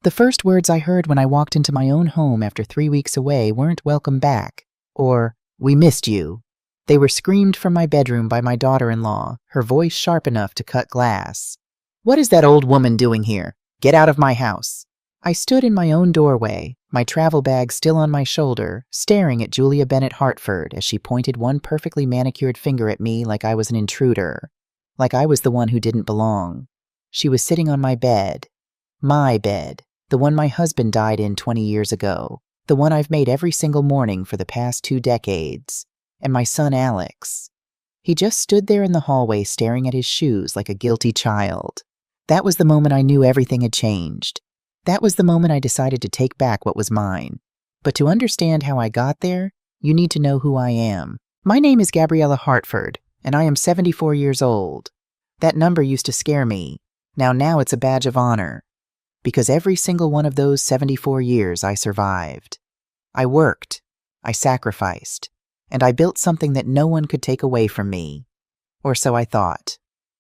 The first words I heard when I walked into my own home after 3 weeks away weren't "welcome back" or "we missed you." They were screamed from my bedroom by my daughter-in-law, her voice sharp enough to cut glass. "What is that old woman doing here? Get out of my house." I stood in my own doorway, my travel bag still on my shoulder, staring at Julia Bennett Hartford as she pointed one perfectly manicured finger at me like I was an intruder, like I was the one who didn't belong. She was sitting on my bed, the one my husband died in 20 years ago, the one I've made every single morning for the past 2 decades, and my son Alex. He just stood there in the hallway staring at his shoes like a guilty child. That was the moment I knew everything had changed. That was the moment I decided to take back what was mine. But to understand how I got there, you need to know who I am. My name is Gabriella Hartford, and I am 74 years old. That number used to scare me. Now it's a badge of honor. Because every single one of those 74 years I survived. I worked, I sacrificed, and I built something that no one could take away from me. Or so I thought.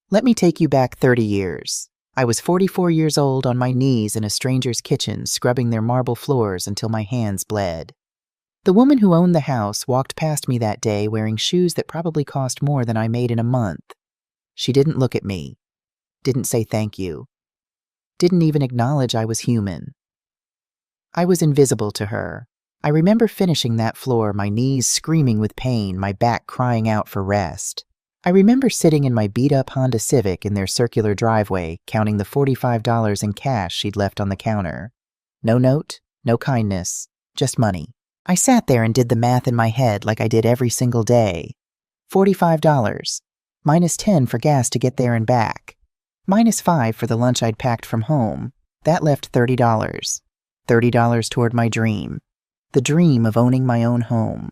Let me take you back 30 years. I was 44 years old on my knees in a stranger's kitchen, scrubbing their marble floors until my hands bled. The woman who owned the house walked past me that day wearing shoes that probably cost more than I made in a month. She didn't look at me, didn't say thank you, didn't even acknowledge I was human. I was invisible to her. I remember finishing that floor, my knees screaming with pain, my back crying out for rest. I remember sitting in my beat-up Honda Civic in their circular driveway, counting the $45 in cash she'd left on the counter. No note, no kindness, just money. I sat there and did the math in my head like I did every single day. $45, minus 10 for gas to get there and back, minus 5 for the lunch I'd packed from home. That left $30. $30 toward my dream. The dream of owning my own home.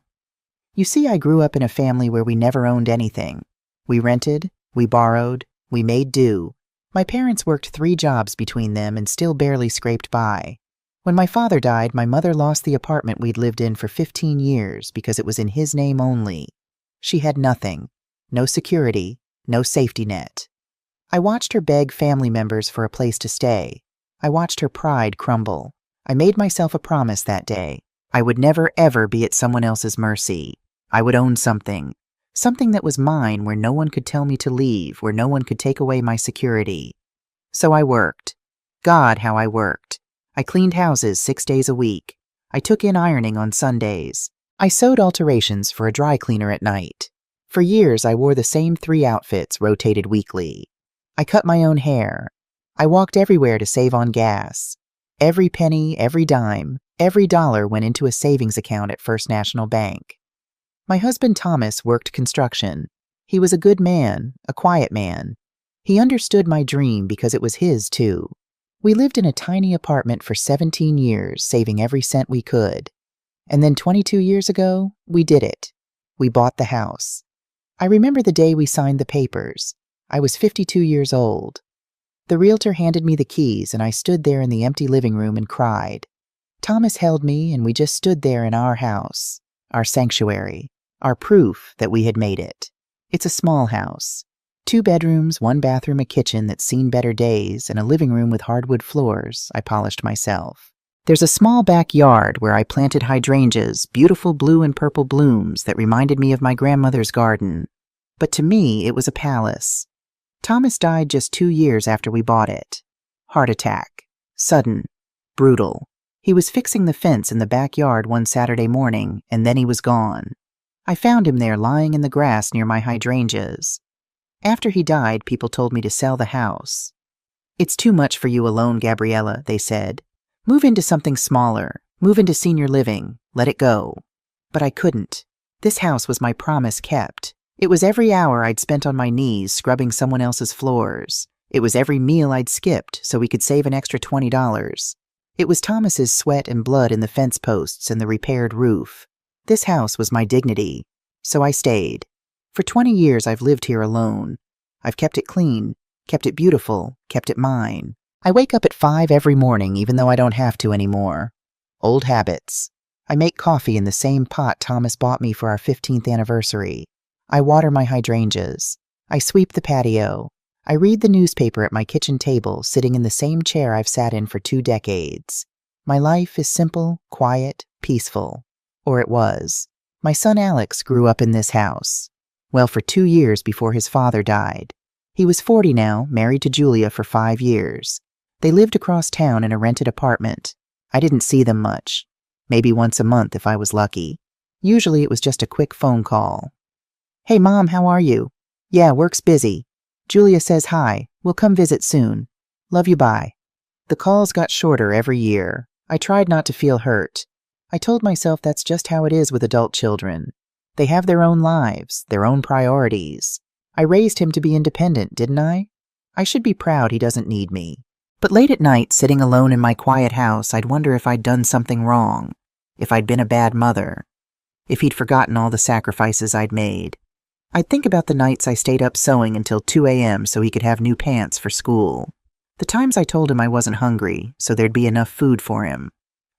You see, I grew up in a family where we never owned anything. We rented, we borrowed, we made do. My parents worked 3 jobs between them and still barely scraped by. When my father died, my mother lost the apartment we'd lived in for 15 years because it was in his name only. She had nothing, no security, no safety net. I watched her beg family members for a place to stay. I watched her pride crumble. I made myself a promise that day. I would never ever be at someone else's mercy. I would own something. Something that was mine, where no one could tell me to leave, where no one could take away my security. So I worked. God, how I worked. I cleaned houses 6 days a week. I took in ironing on Sundays. I sewed alterations for a dry cleaner at night. For years, I wore the same 3 outfits, rotated weekly. I cut my own hair. I walked everywhere to save on gas. Every penny, every dime, every dollar went into a savings account at First National Bank. My husband Thomas worked construction. He was a good man, a quiet man. He understood my dream because it was his, too. We lived in a tiny apartment for 17 years, saving every cent we could. And then 22 years ago, we did it. We bought the house. I remember the day we signed the papers. I was 52 years old. The realtor handed me the keys, and I stood there in the empty living room and cried. Thomas held me, and we just stood there in our house, our sanctuary, our proof that we had made it. It's a small house. 2 bedrooms, 1 bathroom, a kitchen that's seen better days, and a living room with hardwood floors I polished myself. There's a small backyard where I planted hydrangeas, beautiful blue and purple blooms that reminded me of my grandmother's garden. But to me, it was a palace. Thomas died just 2 years after we bought it. Heart attack. Sudden. Brutal. He was fixing the fence in the backyard one Saturday morning, and then he was gone. I found him there lying in the grass near my hydrangeas. After he died, people told me to sell the house. It's too much for you alone, Gabriella, they said. Move into something smaller. Move into senior living. Let it go. But I couldn't. This house was my promise kept. It was every hour I'd spent on my knees scrubbing someone else's floors. It was every meal I'd skipped so we could save an extra $20. It was Thomas's sweat and blood in the fence posts and the repaired roof. This house was my dignity. So I stayed. For 20 years I've lived here alone. I've kept it clean, kept it beautiful, kept it mine. I wake up at 5 every morning even though I don't have to anymore. Old habits. I make coffee in the same pot Thomas bought me for our 15th anniversary. I water my hydrangeas. I sweep the patio. I read the newspaper at my kitchen table, sitting in the same chair I've sat in for 2 decades. My life is simple, quiet, peaceful. Or it was. My son Alex grew up in this house. Well, for 2 years before his father died. He was 40 now, married to Julia for 5 years. They lived across town in a rented apartment. I didn't see them much. Maybe once a month if I was lucky. Usually it was just a quick phone call. "Hey, Mom, how are you?" "Yeah, work's busy. Julia says hi. We'll come visit soon. Love you, bye." The calls got shorter every year. I tried not to feel hurt. I told myself that's just how it is with adult children. They have their own lives, their own priorities. I raised him to be independent, didn't I? I should be proud he doesn't need me. But late at night, sitting alone in my quiet house, I'd wonder if I'd done something wrong, if I'd been a bad mother, if he'd forgotten all the sacrifices I'd made. I'd think about the nights I stayed up sewing until 2 a.m. so he could have new pants for school. The times I told him I wasn't hungry, so there'd be enough food for him.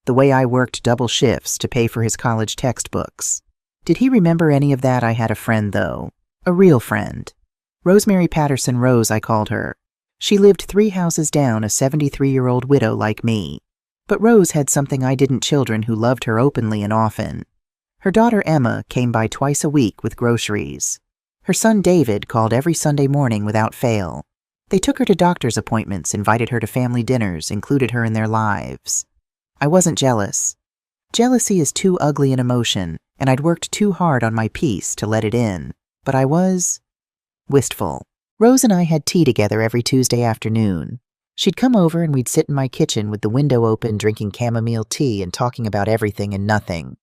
The way I worked double shifts to pay for his college textbooks. Did he remember any of that? I had a friend, though. A real friend. Rosemary Patterson Rose, I called her. She lived 3 houses down, a 73-year-old widow like me. But Rose had something I didn't: children who loved her openly and often. Her daughter Emma came by twice a week with groceries. Her son David called every Sunday morning without fail. They took her to doctor's appointments, invited her to family dinners, included her in their lives. I wasn't jealous. Jealousy is too ugly an emotion, and I'd worked too hard on my peace to let it in. But I was wistful. Rose and I had tea together every Tuesday afternoon. She'd come over and we'd sit in my kitchen with the window open, drinking chamomile tea and talking about everything and nothing.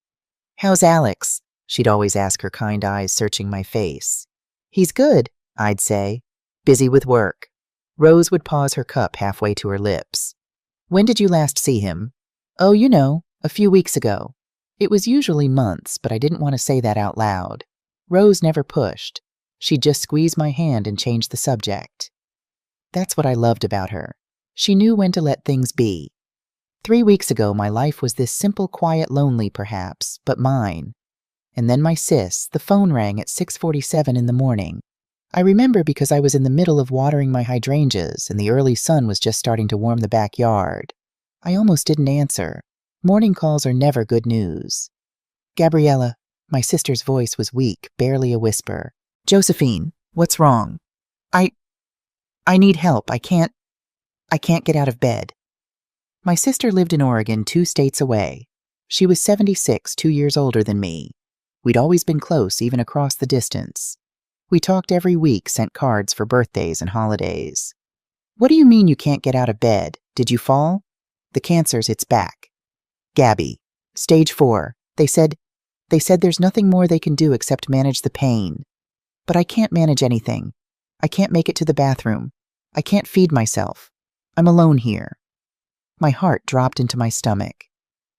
"How's Alex?" she'd always ask, her kind eyes searching my face. "He's good," I'd say. "Busy with work." Rose would pause, her cup halfway to her lips. "When did you last see him?" "Oh, you know, a few weeks ago." It was usually months, but I didn't want to say that out loud. Rose never pushed. She'd just squeeze my hand and change the subject. That's what I loved about her. She knew when to let things be. 3 weeks ago, my life was this simple, quiet, lonely perhaps, but mine. And then my sis, the phone rang at 6:47 in the morning. I remember because I was in the middle of watering my hydrangeas and the early sun was just starting to warm the backyard. I almost didn't answer. Morning calls are never good news. "Gabriella," my sister's voice was weak, barely a whisper. "Josephine, what's wrong?" I need help. I can't get out of bed." My sister lived in Oregon, 2 states away. She was 76, 2 years older than me. We'd always been close, even across the distance. We talked every week, sent cards for birthdays and holidays. "What do you mean you can't get out of bed? Did you fall?" "The cancer's, it's back. Gabby, stage 4. They said there's nothing more they can do except manage the pain. But I can't manage anything. I can't make it to the bathroom. I can't feed myself. I'm alone here." My heart dropped into my stomach.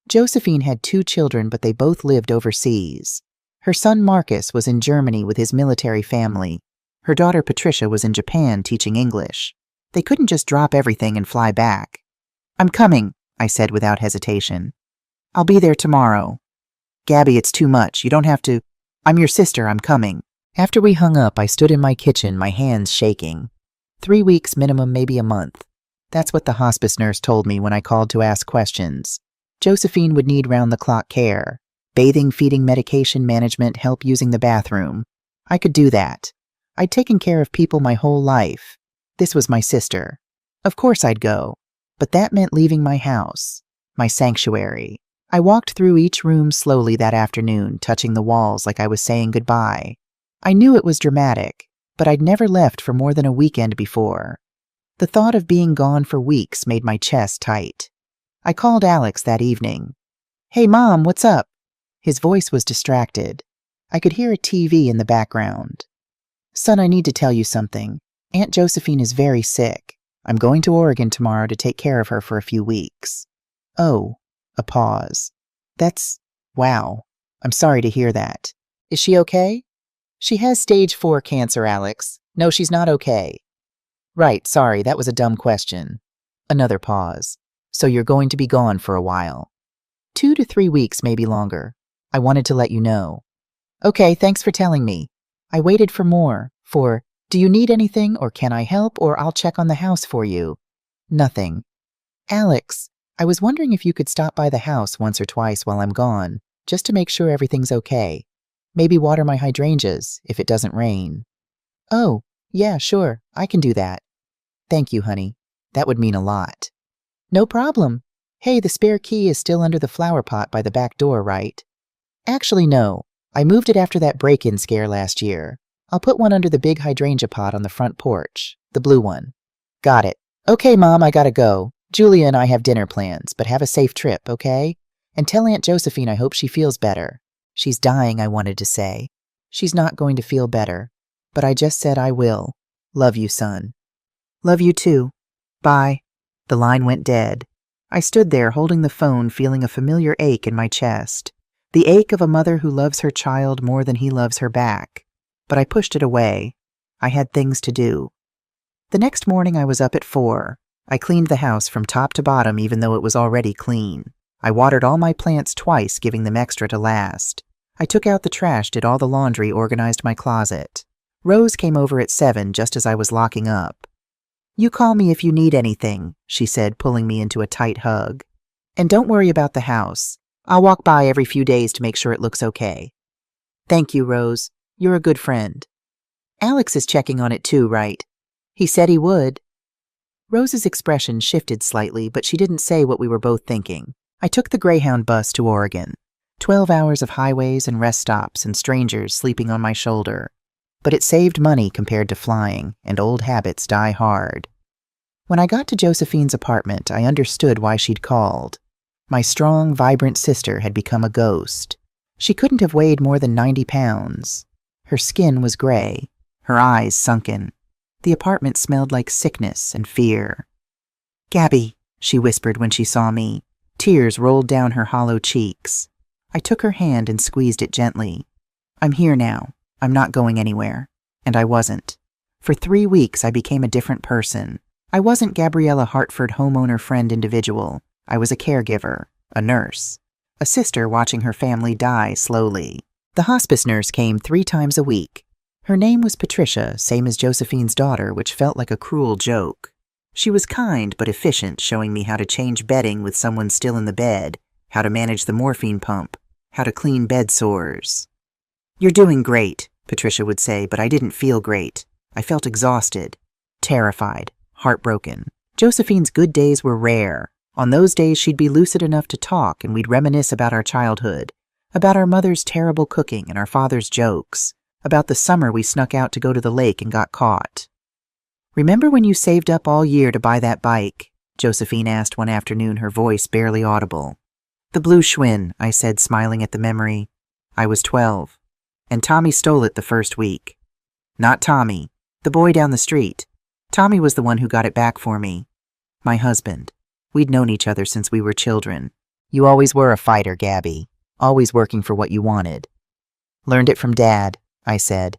Josephine had 2 children, but they both lived overseas. Her son Marcus was in Germany with his military family. Her daughter Patricia was in Japan teaching English. They couldn't just drop everything and fly back. "I'm coming," I said without hesitation. "I'll be there tomorrow." "Gabby, it's too much. You don't have to. I'm your sister. I'm coming." After we hung up, I stood in my kitchen, my hands shaking. 3 weeks minimum, maybe a month. That's what the hospice nurse told me when I called to ask questions. Josephine would need round-the-clock care. Bathing, feeding, medication management, help using the bathroom. I could do that. I'd taken care of people my whole life. This was my sister. Of course I'd go. But that meant leaving my house, my sanctuary. I walked through each room slowly that afternoon, touching the walls like I was saying goodbye. I knew it was dramatic, but I'd never left for more than a weekend before. The thought of being gone for weeks made my chest tight. I called Alex that evening. "Hey, Mom, what's up?" His voice was distracted. I could hear a TV in the background. "Son, I need to tell you something. Aunt Josephine is very sick. I'm going to Oregon tomorrow to take care of her for a few weeks." "Oh," a pause. Wow. I'm sorry to hear that. Is she okay?" "She has stage 4 cancer, Alex. No, she's not okay." "Right, sorry, that was a dumb question." Another pause. "So you're going to be gone for a while." 2 to 3 weeks, maybe longer. I wanted to let you know." "Okay, thanks for telling me." I waited for more, for Do you need anything, or can I help, or I'll check on the house for you? Nothing. Alex, I was wondering if you could stop by the house once or twice while I'm gone, just to make sure everything's okay. Maybe water my hydrangeas if it doesn't rain. Oh, yeah, sure, I can do that. Thank you, honey. That would mean a lot. No problem. Hey, the spare key is still under the flower pot by the back door, right? Actually, no. I moved it after that break-in scare last year. I'll put one under the big hydrangea pot on the front porch, the blue one. Got it. Okay, Mom, I gotta go. Julia and I have dinner plans, but have a safe trip, okay? And tell Aunt Josephine I hope she feels better. She's dying, I wanted to say. She's not going to feel better, but I just said I will. Love you, son. Love you too. Bye. The line went dead. I stood there holding the phone, feeling a familiar ache in my chest. The ache of a mother who loves her child more than he loves her back. But I pushed it away. I had things to do. The next morning I was up at 4. I cleaned the house from top to bottom even though it was already clean. I watered all my plants twice, giving them extra to last. I took out the trash, did all the laundry, organized my closet. Rose came over at 7 just as I was locking up. You call me if you need anything, she said, pulling me into a tight hug. And don't worry about the house. I'll walk by every few days to make sure it looks okay. Thank you, Rose. You're a good friend. Alex is checking on it too, right? He said he would. Rose's expression shifted slightly, but she didn't say what we were both thinking. I took the Greyhound bus to Oregon. 12 hours of highways and rest stops and strangers sleeping on my shoulder. But it saved money compared to flying, and old habits die hard. When I got to Josephine's apartment, I understood why she'd called. My strong, vibrant sister had become a ghost. She couldn't have weighed more than 90 pounds. Her skin was gray, her eyes sunken. The apartment smelled like sickness and fear. Gabby, she whispered when she saw me. Tears rolled down her hollow cheeks. I took her hand and squeezed it gently. I'm here now. I'm not going anywhere. And I wasn't. For 3 weeks, I became a different person. I wasn't Gabriella Hartford homeowner friend individual. I was a caregiver, a nurse, a sister watching her family die slowly. The hospice nurse came 3 times a week. Her name was Patricia, same as Josephine's daughter, which felt like a cruel joke. She was kind but efficient, showing me how to change bedding with someone still in the bed, how to manage the morphine pump, how to clean bed sores. You're doing great, Patricia would say, but I didn't feel great. I felt exhausted, terrified, heartbroken. Josephine's good days were rare. On those days, she'd be lucid enough to talk, and we'd reminisce about our childhood, about our mother's terrible cooking and our father's jokes, about the summer we snuck out to go to the lake and got caught. Remember when you saved up all year to buy that bike? Josephine asked one afternoon, her voice barely audible. The blue Schwinn, I said, smiling at the memory. I was 12. And Tommy stole it the first week. Not Tommy, the boy down the street. Tommy was the one who got it back for me. My husband. We'd known each other since we were children. You always were a fighter, Gabby. Always working for what you wanted. Learned it from Dad, I said.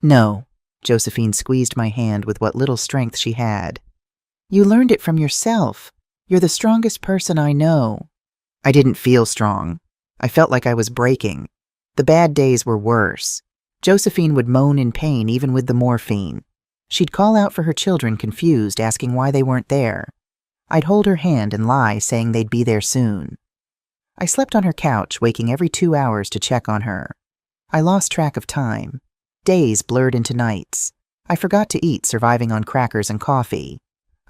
No. Josephine squeezed my hand with what little strength she had. You learned it from yourself. You're the strongest person I know. I didn't feel strong. I felt like I was breaking. The bad days were worse. Josephine would moan in pain even with the morphine. She'd call out for her children, confused, asking why they weren't there. I'd hold her hand and lie, saying they'd be there soon. I slept on her couch, waking every 2 hours to check on her. I lost track of time. Days blurred into nights. I forgot to eat, surviving on crackers and coffee.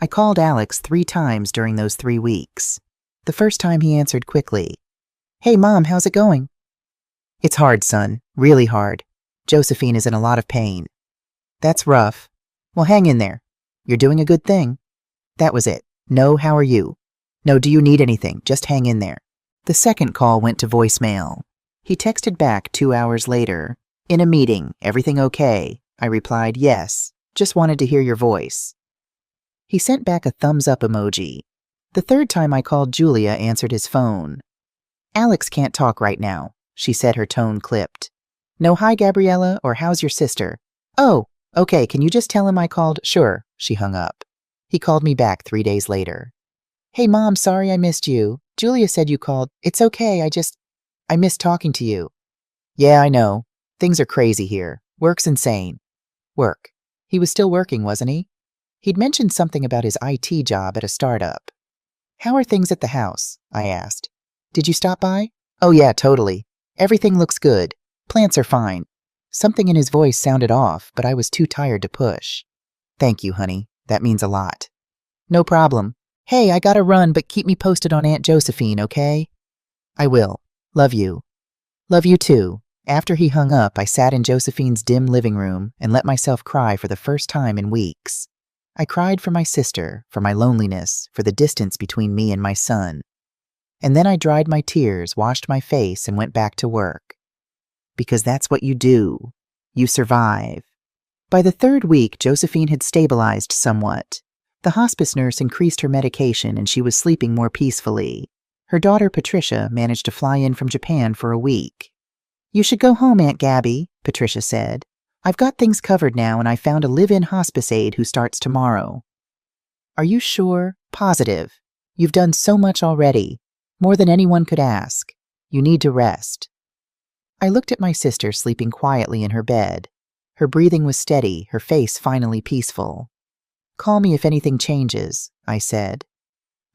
I called Alex 3 times during those 3 weeks. The first time he answered quickly. Hey, Mom, how's it going? It's hard, son. Really hard. Josephine is in a lot of pain. That's rough. Well, hang in there. You're doing a good thing. That was it. No, how are you? No, do you need anything? Just hang in there. The second call went to voicemail. He texted back 2 hours later. In a meeting, everything okay? I replied, yes. Just wanted to hear your voice. He sent back a thumbs up emoji. The third time I called, Julia answered his phone. Alex can't talk right now, she said, her tone clipped. No hi, Gabriella, or how's your sister? Oh, okay, can you just tell him I called? Sure, she hung up. He called me back 3 days later. Hey, Mom, sorry I missed you. Julia said you called. It's okay, I missed talking to you. Yeah, I know. Things are crazy here. Work's insane. Work. He was still working, wasn't he? He'd mentioned something about his IT job at a startup. How are things at the house? I asked. Did you stop by? Oh yeah, totally. Everything looks good. Plants are fine. Something in his voice sounded off, but I was too tired to push. Thank you, honey. That means a lot. No problem. Hey, I gotta run, but keep me posted on Aunt Josephine, okay? I will. Love you. Love you too. After he hung up, I sat in Josephine's dim living room and let myself cry for the first time in weeks. I cried for my sister, for my loneliness, for the distance between me and my son. And then I dried my tears, washed my face, and went back to work. Because that's what you do. You survive. By the third week, Josephine had stabilized somewhat. The hospice nurse increased her medication and she was sleeping more peacefully. Her daughter, Patricia, managed to fly in from Japan for a week. You should go home, Aunt Gabby, Patricia said. I've got things covered now and I found a live-in hospice aide who starts tomorrow. Are you sure? Positive. You've done so much already. More than anyone could ask. You need to rest. I looked at my sister sleeping quietly in her bed. Her breathing was steady, her face finally peaceful. Call me if anything changes, I said.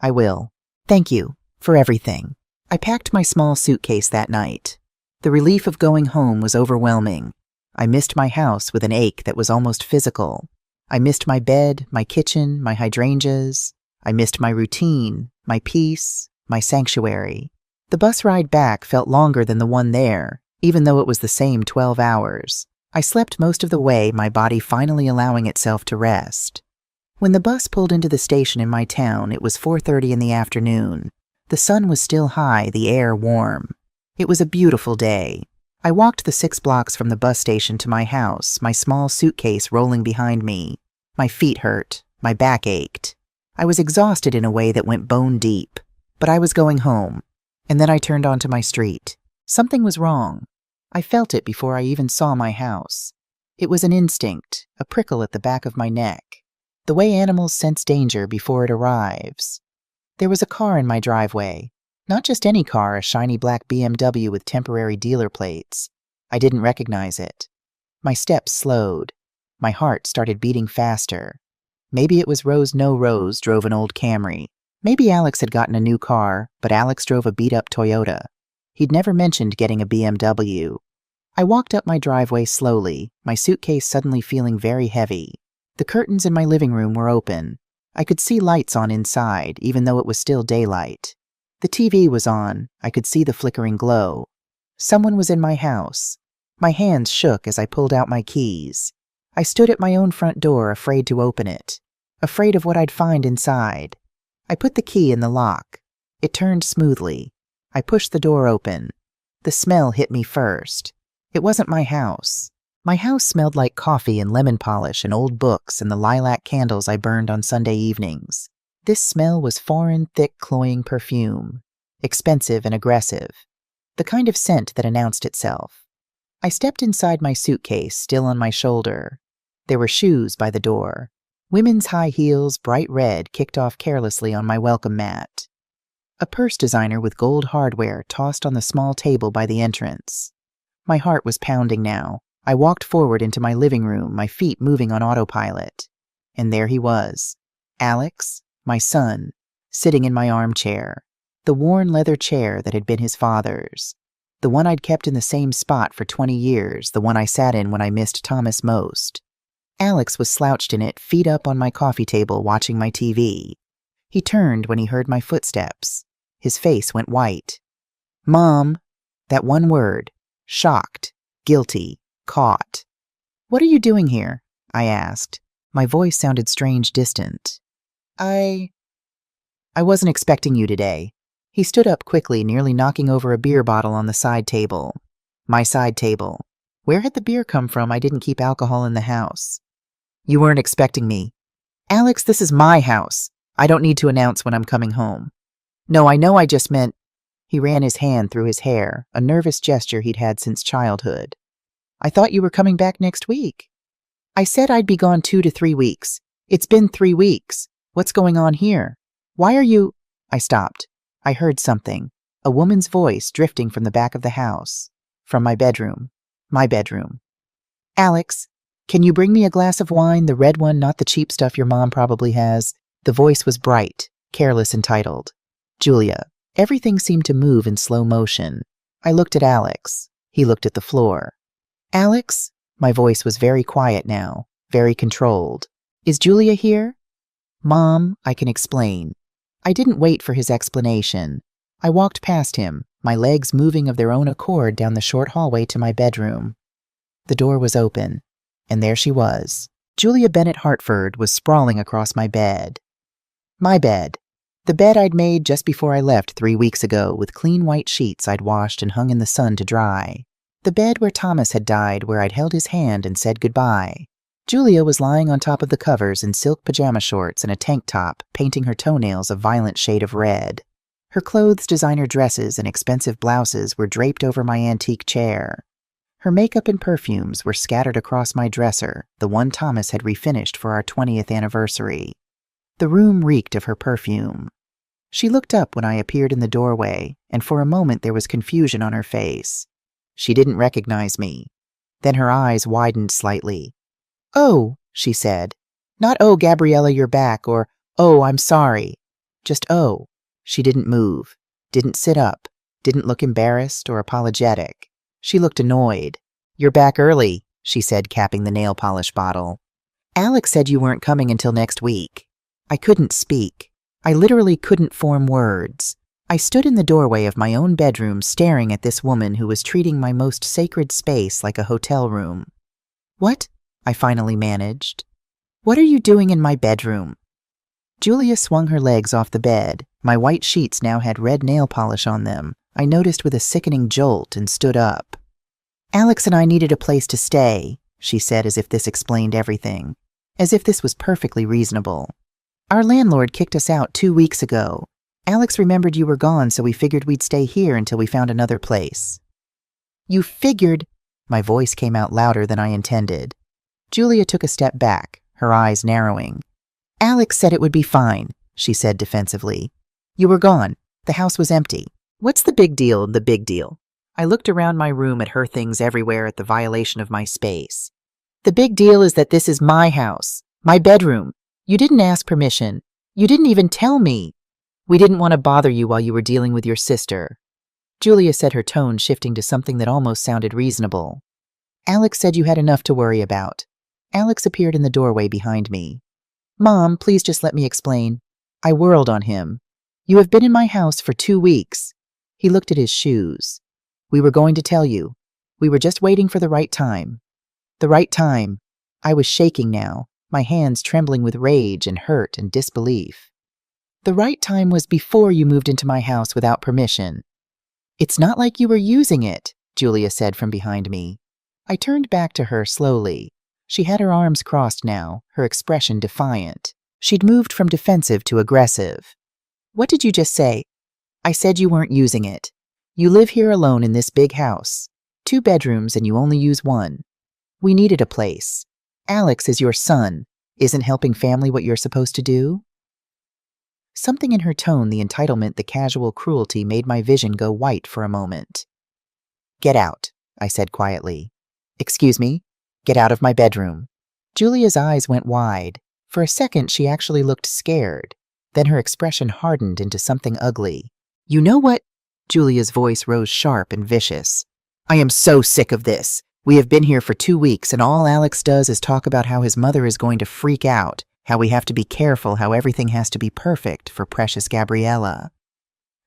I will. Thank you for everything. I packed my small suitcase that night. The relief of going home was overwhelming. I missed my house with an ache that was almost physical. I missed my bed, my kitchen, my hydrangeas. I missed my routine, my peace, my sanctuary. The bus ride back felt longer than the one there, even though it was the same 12 hours. I slept most of the way, my body finally allowing itself to rest. When the bus pulled into the station in my town, it was 4:30 in the afternoon. The sun was still high, the air warm. It was a beautiful day. I walked the 6 blocks from the bus station to my house, my small suitcase rolling behind me. My feet hurt. My back ached. I was exhausted in a way that went bone deep. But I was going home. And then I turned onto my street. Something was wrong. I felt it before I even saw my house. It was an instinct, a prickle at the back of my neck. The way animals sense danger before it arrives. There was a car in my driveway. Not just any car, a shiny black BMW with temporary dealer plates. I didn't recognize it. My steps slowed. My heart started beating faster. Maybe it was Rose drove an old Camry. Maybe Alex had gotten a new car, but Alex drove a beat-up Toyota. He'd never mentioned getting a BMW. I walked up my driveway slowly, my suitcase suddenly feeling very heavy. The curtains in my living room were open. I could see lights on inside, even though it was still daylight. The TV was on. I could see the flickering glow. Someone was in my house. My hands shook as I pulled out my keys. I stood at my own front door, afraid to open it, afraid of what I'd find inside. I put the key in the lock. It turned smoothly. I pushed the door open. The smell hit me first. It wasn't my house. My house smelled like coffee and lemon polish and old books and the lilac candles I burned on Sunday evenings. This smell was foreign, thick, cloying perfume. Expensive and aggressive. The kind of scent that announced itself. I stepped inside my suitcase, still on my shoulder. There were shoes by the door. Women's high heels, bright red, kicked off carelessly on my welcome mat. A purse designer with gold hardware tossed on the small table by the entrance. My heart was pounding now. I walked forward into my living room, my feet moving on autopilot. And there he was. Alex, my son, sitting in my armchair. The worn leather chair that had been his father's. The one I'd kept in the same spot for 20 years, the one I sat in when I missed Thomas most. Alex was slouched in it, feet up on my coffee table, watching my TV. He turned when he heard my footsteps. His face went white. Mom! That one word. Shocked. Guilty. Caught. What are you doing here? I asked. My voice sounded strange, distant. I wasn't expecting you today. He stood up quickly, nearly knocking over a beer bottle on the side table. My side table. Where had the beer come from? I didn't keep alcohol in the house. You weren't expecting me. Alex, this is my house. I don't need to announce when I'm coming home. No, I know, I just meant... He ran his hand through his hair, a nervous gesture he'd had since childhood. I thought you were coming back next week. I said I'd be gone 2 to 3 weeks. It's been 3 weeks. What's going on here? Why are you... I stopped. I heard something. A woman's voice drifting from the back of the house. From my bedroom. My bedroom. Alex, Can you bring me a glass of wine, the red one, not the cheap stuff your mom probably has? The voice was bright, careless, entitled. Julia. Everything seemed to move in slow motion. I looked at Alex. He looked at the floor. Alex? My voice was very quiet now, very controlled. Is Julia here? Mom, I can explain. I didn't wait for his explanation. I walked past him, my legs moving of their own accord down the short hallway to my bedroom. The door was open, and there she was. Julia Bennett Hartford was sprawling across my bed. My bed. The bed I'd made just before I left 3 weeks ago with clean white sheets I'd washed and hung in the sun to dry. The bed where Thomas had died, where I'd held his hand and said goodbye. Julia was lying on top of the covers in silk pajama shorts and a tank top, painting her toenails a violent shade of red. Her clothes, designer dresses, and expensive blouses were draped over my antique chair. Her makeup and perfumes were scattered across my dresser, the one Thomas had refinished for our 20th anniversary. The room reeked of her perfume. She looked up when I appeared in the doorway, and for a moment there was confusion on her face. She didn't recognize me. Then her eyes widened slightly. "Oh," she said. Not, "Oh, Gabriella, you're back," or, "Oh, I'm sorry." Just, "Oh." She didn't move, didn't sit up, didn't look embarrassed or apologetic. She looked annoyed. "You're back early," she said, capping the nail polish bottle. "Alex said you weren't coming until next week." I couldn't speak. I literally couldn't form words. I stood in the doorway of my own bedroom staring at this woman who was treating my most sacred space like a hotel room. "What?" I finally managed. "What are you doing in my bedroom?" Julia swung her legs off the bed. My white sheets now had red nail polish on them, I noticed with a sickening jolt, and stood up. "Alex and I needed a place to stay," she said, as if this explained everything. As if this was perfectly reasonable. "Our landlord kicked us out 2 weeks ago. Alex remembered you were gone, so we figured we'd stay here until we found another place." "You figured—" My voice came out louder than I intended. Julia took a step back, her eyes narrowing. "Alex said it would be fine," she said defensively. "You were gone. The house was empty. What's the big deal, the big deal?" I looked around my room at her things everywhere at the violation of my space. "The big deal is that this is my house, my bedroom. You didn't ask permission. You didn't even tell me. We didn't want to bother you while you were dealing with your sister." Julia said, her tone shifting to something that almost sounded reasonable. "Alex said you had enough to worry about." Alex appeared in the doorway behind me. "Mom, please just let me explain." I whirled on him. "You have been in my house for 2 weeks. He looked at his shoes. "We were going to tell you. We were just waiting for the right time." The right time. I was shaking now, my hands trembling with rage and hurt and disbelief. "The right time was before you moved into my house without permission." "It's not like you were using it," Julia said from behind me. I turned back to her slowly. She had her arms crossed now, her expression defiant. She'd moved from defensive to aggressive. "What did you just say?" "I said you weren't using it. You live here alone in this big house. 2 bedrooms and you only use 1. We needed a place. Alex is your son. Isn't helping family what you're supposed to do?" Something in her tone, the entitlement, the casual cruelty, made my vision go white for a moment. "Get out," I said quietly. "Excuse me? Get out of my bedroom." Julia's eyes went wide. For a second, she actually looked scared. Then her expression hardened into something ugly. "You know what?" Julia's voice rose sharp and vicious. "I am so sick of this. We have been here for 2 weeks, and all Alex does is talk about how his mother is going to freak out, how we have to be careful, how everything has to be perfect for precious Gabriella."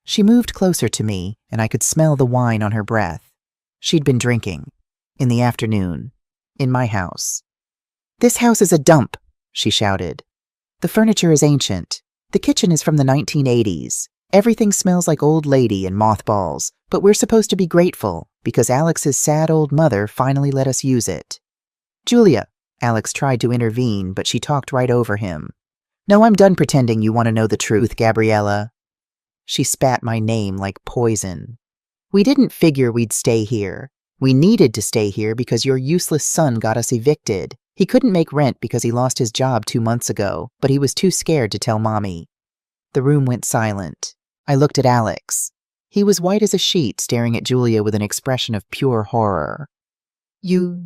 She moved closer to me, and I could smell the wine on her breath. She'd been drinking. In the afternoon. In my house. "This house is a dump," she shouted. "The furniture is ancient. The kitchen is from the 1980s. Everything smells like old lady and mothballs, but we're supposed to be grateful because Alex's sad old mother finally let us use it." "Julia," Alex tried to intervene, but she talked right over him. "No, I'm done pretending you want to know the truth, Gabriella." She spat my name like poison. "We didn't figure we'd stay here. We needed to stay here because your useless son got us evicted. He couldn't make rent because he lost his job 2 months ago, but he was too scared to tell Mommy." The room went silent. I looked at Alex. He was white as a sheet, staring at Julia with an expression of pure horror. You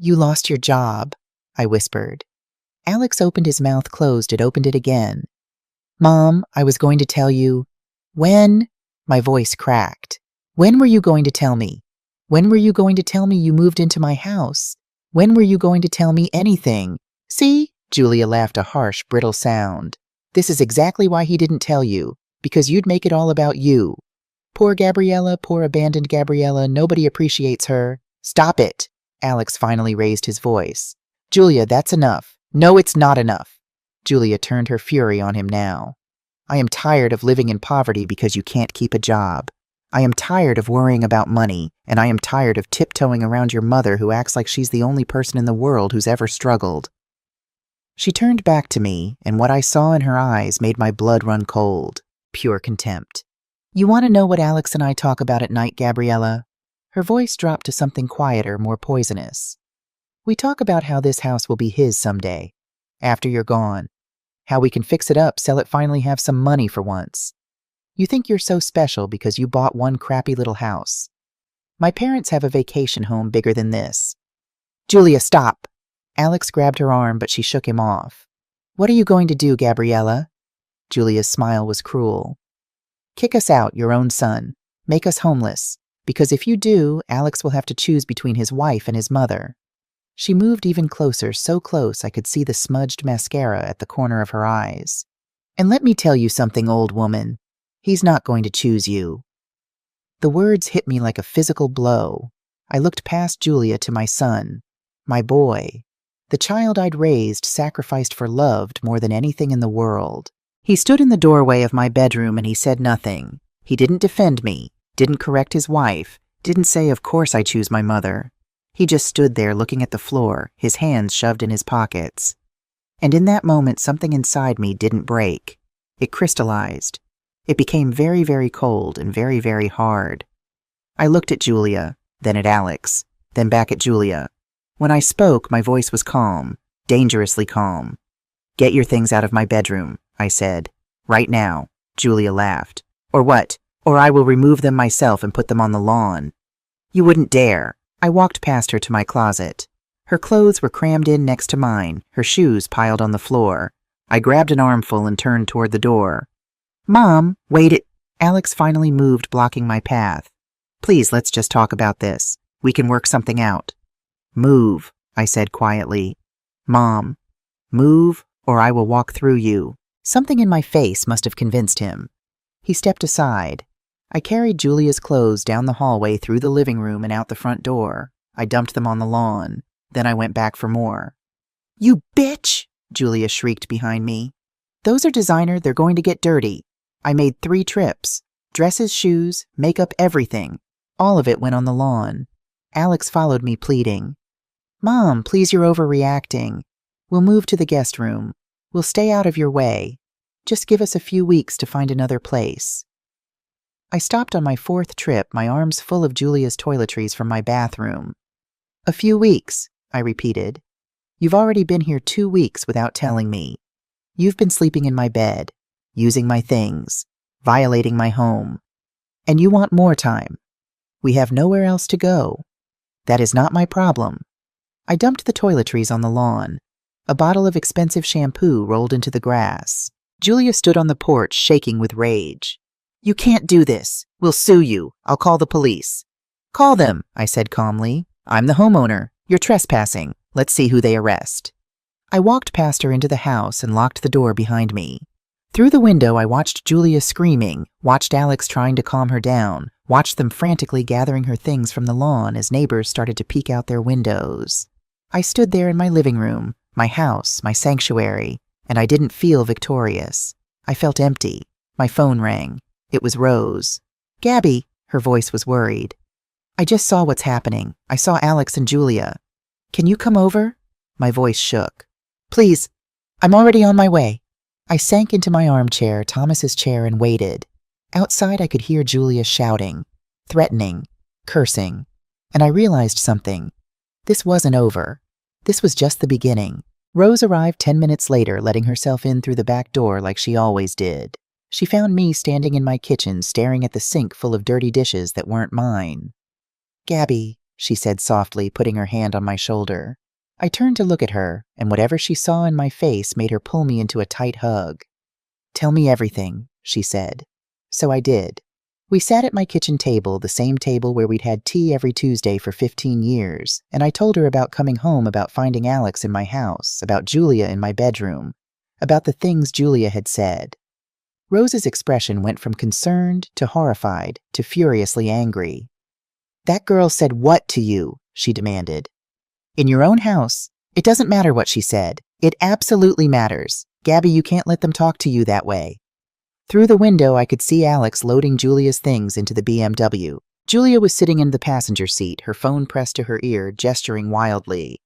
lost your job," I whispered. Alex opened his mouth closed. It opened it again. Mom, I was going to tell you. When? My voice cracked. When were you going to tell me? When were you going to tell me you moved into my house? When were you going to tell me anything? See? Julia laughed a harsh, brittle sound. This is exactly why he didn't tell you, because you'd make it all about you. Poor Gabriella, poor abandoned Gabriella, nobody appreciates her. Stop it! Alex finally raised his voice. Julia, that's enough. No, it's not enough. Julia turned her fury on him now. I am tired of living in poverty because you can't keep a job. I am tired of worrying about money, and I am tired of tiptoeing around your mother who acts like she's the only person in the world who's ever struggled. She turned back to me, and what I saw in her eyes made my blood run cold. Pure contempt. You want to know what Alex and I talk about at night, Gabriella? Her voice dropped to something quieter, more poisonous. We talk about how this house will be his someday, after you're gone. How we can fix it up, sell it, finally have some money for once. You think you're so special because you bought one crappy little house. My parents have a vacation home bigger than this. Julia, stop! Alex grabbed her arm, but she shook him off. What are you going to do, Gabriella? Julia's smile was cruel. Kick us out, your own son. Make us homeless. Because if you do, Alex will have to choose between his wife and his mother. She moved even closer, so close I could see the smudged mascara at the corner of her eyes. And let me tell you something, old woman. He's not going to choose you. The words hit me like a physical blow. I looked past Julia to my son, my boy, the child I'd raised, sacrificed for, loved more than anything in the world. He stood in the doorway of my bedroom and he said nothing. He didn't defend me, didn't correct his wife, didn't say, of course I choose my mother. He just stood there looking at the floor, his hands shoved in his pockets. And in that moment, something inside me didn't break. It crystallized. It became very, very cold and very, very hard. I looked at Julia, then at Alex, then back at Julia. When I spoke, my voice was calm, dangerously calm. Get your things out of my bedroom, I said. Right now. Julia laughed. Or what? Or I will remove them myself and put them on the lawn. You wouldn't dare. I walked past her to my closet. Her clothes were crammed in next to mine, her shoes piled on the floor. I grabbed an armful and turned toward the door. Mom, wait it. Alex finally moved, blocking my path. Please, let's just talk about this. We can work something out. Move, I said quietly. Mom, move, or I will walk through you. Something in my face must have convinced him. He stepped aside. I carried Julia's clothes down the hallway, through the living room, and out the front door. I dumped them on the lawn. Then I went back for more. You bitch! Julia shrieked behind me. Those are designer, they're going to get dirty. I made 3 trips. Dresses, shoes, makeup, everything. All of it went on the lawn. Alex followed me, pleading. Mom, please, you're overreacting. We'll move to the guest room. We'll stay out of your way. Just give us a few weeks to find another place. I stopped on my 4th trip, my arms full of Julia's toiletries from my bathroom. A few weeks, I repeated. You've already been here 2 weeks without telling me. You've been sleeping in my bed, using my things, violating my home. And you want more time. We have nowhere else to go. That is not my problem. I dumped the toiletries on the lawn. A bottle of expensive shampoo rolled into the grass. Julia stood on the porch, shaking with rage. You can't do this. We'll sue you. I'll call the police. Call them, I said calmly. I'm the homeowner. You're trespassing. Let's see who they arrest. I walked past her into the house and locked the door behind me. Through the window, I watched Julia screaming, watched Alex trying to calm her down, watched them frantically gathering her things from the lawn as neighbors started to peek out their windows. I stood there in my living room, my house, my sanctuary, and I didn't feel victorious. I felt empty. My phone rang. It was Rose. Gabby, her voice was worried. I just saw what's happening. I saw Alex and Julia. Can you come over? My voice shook. Please, I'm already on my way. I sank into my armchair, Thomas's chair, and waited. Outside I could hear Julia shouting, threatening, cursing, and I realized something. This wasn't over. This was just the beginning. Rose arrived 10 minutes later, letting herself in through the back door like she always did. She found me standing in my kitchen, staring at the sink full of dirty dishes that weren't mine. Gabby, she said softly, putting her hand on my shoulder. I turned to look at her, and whatever she saw in my face made her pull me into a tight hug. "Tell me everything," she said. So I did. We sat at my kitchen table, the same table where we'd had tea every Tuesday for 15 years, and I told her about coming home, about finding Alex in my house, about Julia in my bedroom, about the things Julia had said. Rose's expression went from concerned to horrified to furiously angry. "That girl said what to you?" she demanded. "In your own house. It doesn't matter what she said. It absolutely matters. Gabby, you can't let them talk to you that way." Through the window, I could see Alex loading Julia's things into the BMW. Julia was sitting in the passenger seat, her phone pressed to her ear, gesturing wildly.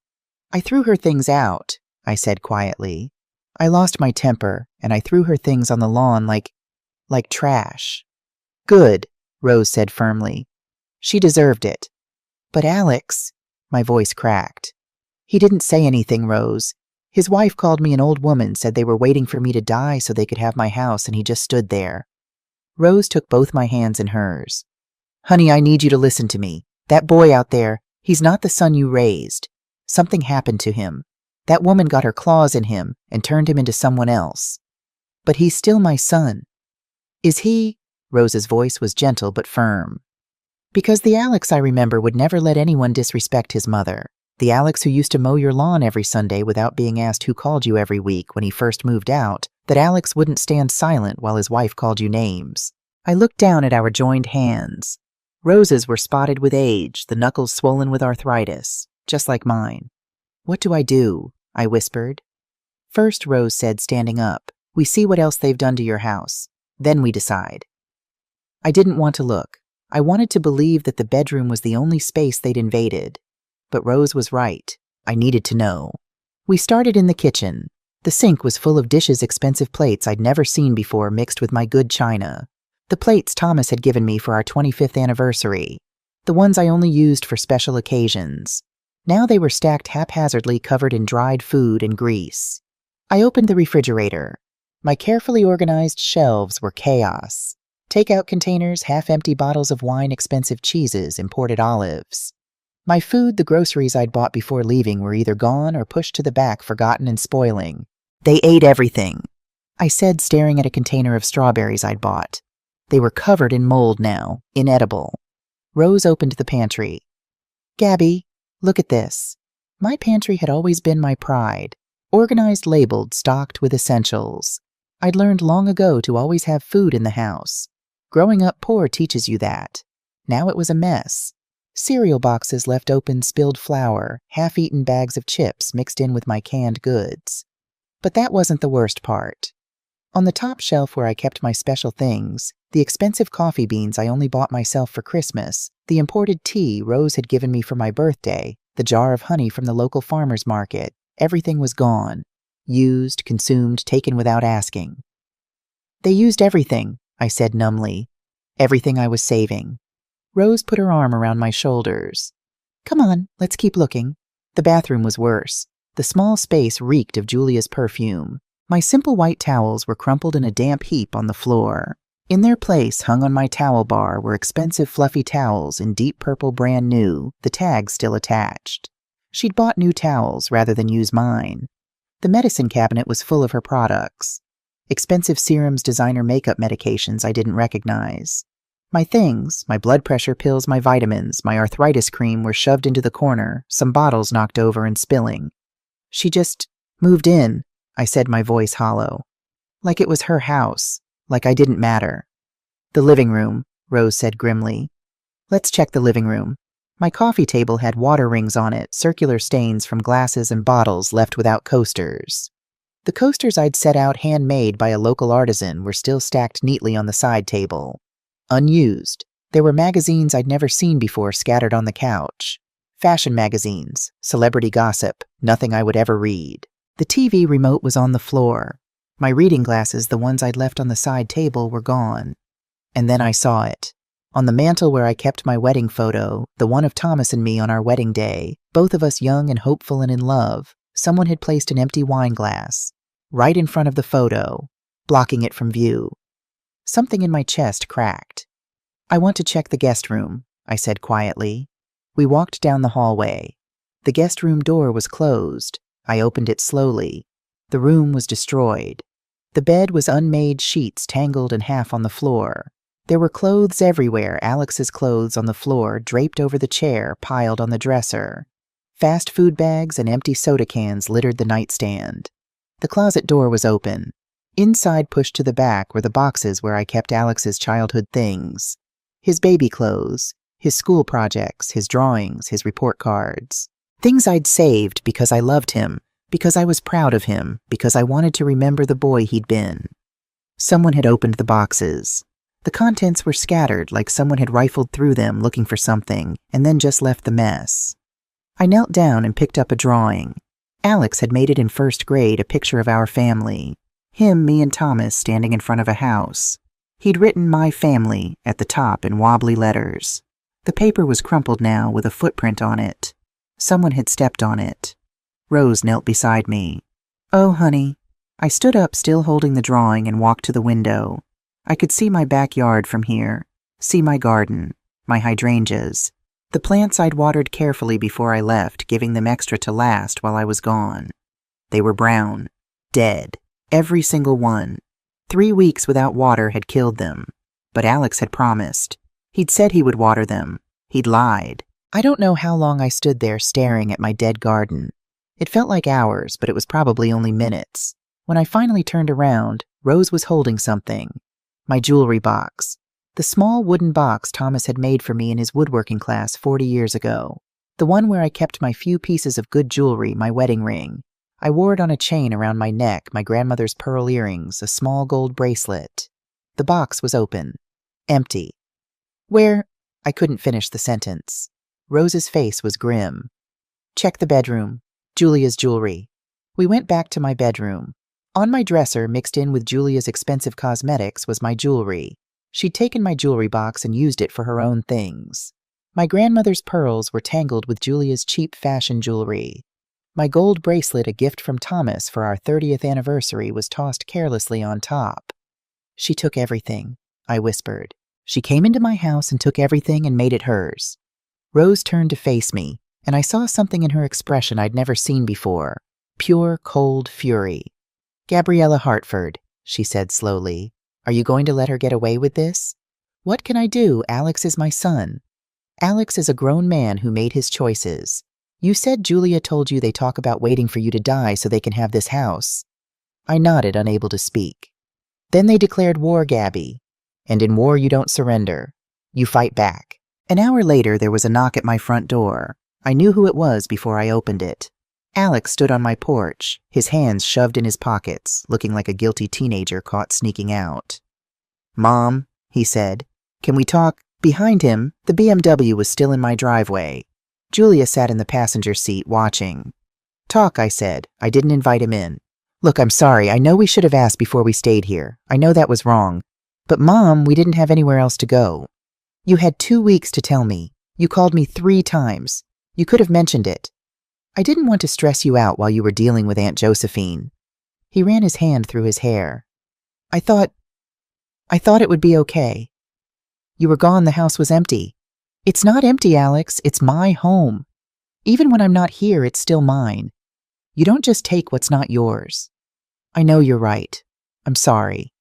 "I threw her things out," I said quietly. "I lost my temper, and I threw her things on the lawn like trash." "Good," Rose said firmly. "She deserved it." "But Alex," my voice cracked. "He didn't say anything, Rose. His wife called me an old woman, said they were waiting for me to die so they could have my house, and he just stood there." Rose took both my hands in hers. "Honey, I need you to listen to me. That boy out there, he's not the son you raised. Something happened to him. That woman got her claws in him and turned him into someone else. But he's still my son." "Is he?" Rose's voice was gentle but firm. "Because the Alex I remember would never let anyone disrespect his mother. The Alex who used to mow your lawn every Sunday without being asked who called you every week when he first moved out. That Alex wouldn't stand silent while his wife called you names." I looked down at our joined hands. Rose's were spotted with age, the knuckles swollen with arthritis, just like mine. "What do I do?" I whispered. "First," Rose said, standing up, "we see what else they've done to your house. Then we decide." I didn't want to look. I wanted to believe that the bedroom was the only space they'd invaded. But Rose was right. I needed to know. We started in the kitchen. The sink was full of dishes, expensive plates I'd never seen before mixed with my good china. The plates Thomas had given me for our 25th anniversary. The ones I only used for special occasions. Now they were stacked haphazardly, covered in dried food and grease. I opened the refrigerator. My carefully organized shelves were chaos. Takeout containers, half-empty bottles of wine, expensive cheeses, imported olives. My food, the groceries I'd bought before leaving, were either gone or pushed to the back, forgotten and spoiling. "They ate everything," I said, staring at a container of strawberries I'd bought. They were covered in mold now, inedible. Rose opened the pantry. "Gabby, look at this." My pantry had always been my pride. Organized, labeled, stocked with essentials. I'd learned long ago to always have food in the house. Growing up poor teaches you that. Now it was a mess. Cereal boxes left open, spilled flour, half-eaten bags of chips mixed in with my canned goods. But that wasn't the worst part. On the top shelf where I kept my special things, the expensive coffee beans I only bought myself for Christmas, the imported tea Rose had given me for my birthday, the jar of honey from the local farmer's market, everything was gone. Used, consumed, taken without asking. "They used everything," I said numbly. "Everything I was saving." Rose put her arm around my shoulders. "Come on, let's keep looking." The bathroom was worse. The small space reeked of Julia's perfume. My simple white towels were crumpled in a damp heap on the floor. In their place, hung on my towel bar, were expensive fluffy towels in deep purple, brand new, the tags still attached. She'd bought new towels rather than use mine. The medicine cabinet was full of her products. Expensive serums, designer makeup, medications I didn't recognize. My things, my blood pressure pills, my vitamins, my arthritis cream were shoved into the corner, some bottles knocked over and spilling. "She just moved in," I said, my voice hollow. Like it was her house, like I didn't matter. "The living room," Rose said grimly. "Let's check the living room." My coffee table had water rings on it, circular stains from glasses and bottles left without coasters. The coasters I'd set out handmade by a local artisan were still stacked neatly on the side table. Unused. There were magazines I'd never seen before scattered on the couch. Fashion magazines, celebrity gossip, nothing I would ever read. The TV remote was on the floor. My reading glasses, the ones I'd left on the side table, were gone. And then I saw it. On the mantel where I kept my wedding photo, the one of Thomas and me on our wedding day, both of us young and hopeful and in love, someone had placed an empty wine glass, right in front of the photo, blocking it from view. Something in my chest cracked. "I want to check the guest room," I said quietly. We walked down the hallway. The guest room door was closed. I opened it slowly. The room was destroyed. The bed was unmade sheets tangled in half on the floor. There were clothes everywhere, Alex's clothes on the floor, draped over the chair, piled on the dresser. Fast food bags and empty soda cans littered the nightstand. The closet door was open. Inside, pushed to the back, were the boxes where I kept Alex's childhood things. His baby clothes, his school projects, his drawings, his report cards. Things I'd saved because I loved him, because I was proud of him, because I wanted to remember the boy he'd been. Someone had opened the boxes. The contents were scattered, like someone had rifled through them looking for something, and then just left the mess. I knelt down and picked up a drawing. Alex had made it in first grade, a picture of our family. Him, me, and Thomas standing in front of a house. He'd written "My Family" at the top in wobbly letters. The paper was crumpled now with a footprint on it. Someone had stepped on it. Rose knelt beside me. "Oh, honey." I stood up, still holding the drawing, and walked to the window. I could see my backyard from here, see my garden, my hydrangeas, the plants I'd watered carefully before I left, giving them extra to last while I was gone. They were brown, dead, every single one. 3 weeks without water had killed them. But Alex had promised. He'd said he would water them. He'd lied. I don't know how long I stood there staring at my dead garden. It felt like hours, but it was probably only minutes. When I finally turned around, Rose was holding something. My jewelry box. The small wooden box Thomas had made for me in his woodworking class 40 years ago. The one where I kept my few pieces of good jewelry, my wedding ring. I wore it on a chain around my neck, my grandmother's pearl earrings, a small gold bracelet. The box was open. Empty. "Where?" I couldn't finish the sentence. Rose's face was grim. "Check the bedroom. Julia's jewelry." We went back to my bedroom. On my dresser, mixed in with Julia's expensive cosmetics, was my jewelry. She'd taken my jewelry box and used it for her own things. My grandmother's pearls were tangled with Julia's cheap fashion jewelry. My gold bracelet, a gift from Thomas for our 30th anniversary, was tossed carelessly on top. "She took everything," I whispered. "She came into my house and took everything and made it hers." Rose turned to face me, and I saw something in her expression I'd never seen before. Pure, cold fury. "Gabriella Hartford," she said slowly, "are you going to let her get away with this? What can I do? Alex is my son. Alex is a grown man who made his choices. You said Julia told you they talk about waiting for you to die so they can have this house." I nodded, unable to speak. "Then they declared war, Gabby. And in war you don't surrender. You fight back." An hour later there was a knock at my front door. I knew who it was before I opened it. Alex stood on my porch, his hands shoved in his pockets, looking like a guilty teenager caught sneaking out. "Mom," he said, "can we talk?" Behind him, the BMW was still in my driveway. Julia sat in the passenger seat, watching. "Talk," I said. I didn't invite him in. "Look, I'm sorry. I know we should have asked before we stayed here. I know that was wrong. But, Mom, we didn't have anywhere else to go. You had 2 weeks to tell me. You called me 3 times. You could have mentioned it. I didn't want to stress you out while you were dealing with Aunt Josephine." He ran his hand through his hair. I thought it would be okay. You were gone, the house was empty." "It's not empty, Alex. It's my home. Even when I'm not here, it's still mine. You don't just take what's not yours." "I know you're right. I'm sorry."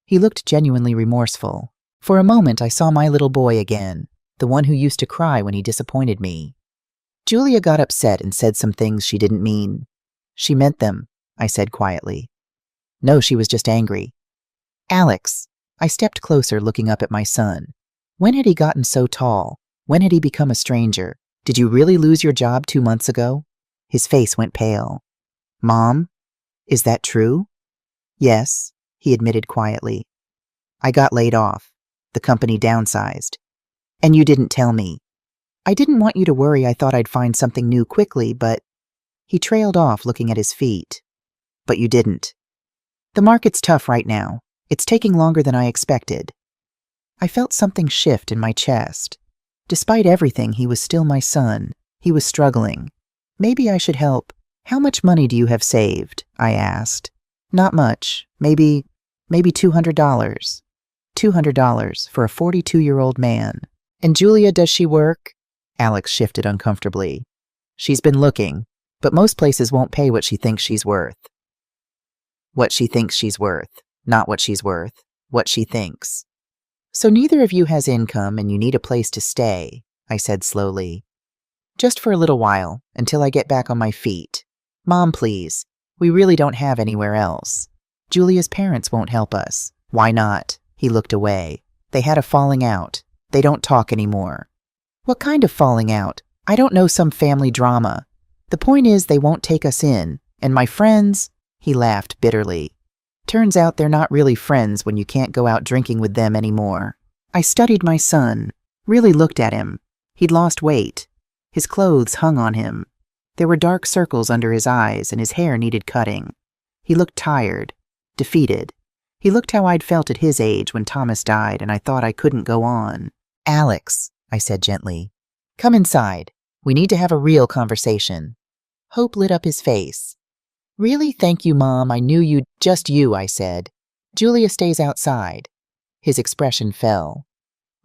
He looked genuinely remorseful. For a moment, I saw my little boy again, the one who used to cry when he disappointed me. Julia got upset and said some things she didn't mean. "She meant them," I said quietly. "No, she was just angry." "Alex." I stepped closer, looking up at my son. When had he gotten so tall? When had he become a stranger? Did you really lose your job 2 months ago? His face went pale. "Mom, is that true?" "Yes," he admitted quietly. "I got laid off. The company downsized. And you didn't tell me. I didn't want you to worry. I thought I'd find something new quickly, but..." He trailed off, looking at his feet. "But you didn't. The market's tough right now. It's taking longer than I expected." I felt something shift in my chest. Despite everything, he was still my son. He was struggling. Maybe I should help. "How much money do you have saved?" I asked. "Not much. Maybe $200. $200 for a 42-year-old man. And Julia, does she work?" Alex shifted uncomfortably. She's been looking, but most places won't pay what she thinks she's worth. What she thinks she's worth, not what she's worth, what she thinks. So neither of you has income and you need a place to stay, I said slowly. Just for a little while, until I get back on my feet. Mom, please. We really don't have anywhere else. Julia's parents won't help us. Why not? He looked away. They had a falling out. They don't talk anymore. What kind of falling out? I don't know, some family drama. The point is they won't take us in, and my friends, he laughed bitterly. Turns out they're not really friends when you can't go out drinking with them anymore. I studied my son, really looked at him. He'd lost weight. His clothes hung on him. There were dark circles under his eyes and his hair needed cutting. He looked tired, defeated. He looked how I'd felt at his age when Thomas died, and I thought I couldn't go on. Alex, I said gently, come inside. We need to have a real conversation. Hope lit up his face. Really? Thank you, Mom. I knew you'd. Just you, I said. Julia stays outside. His expression fell.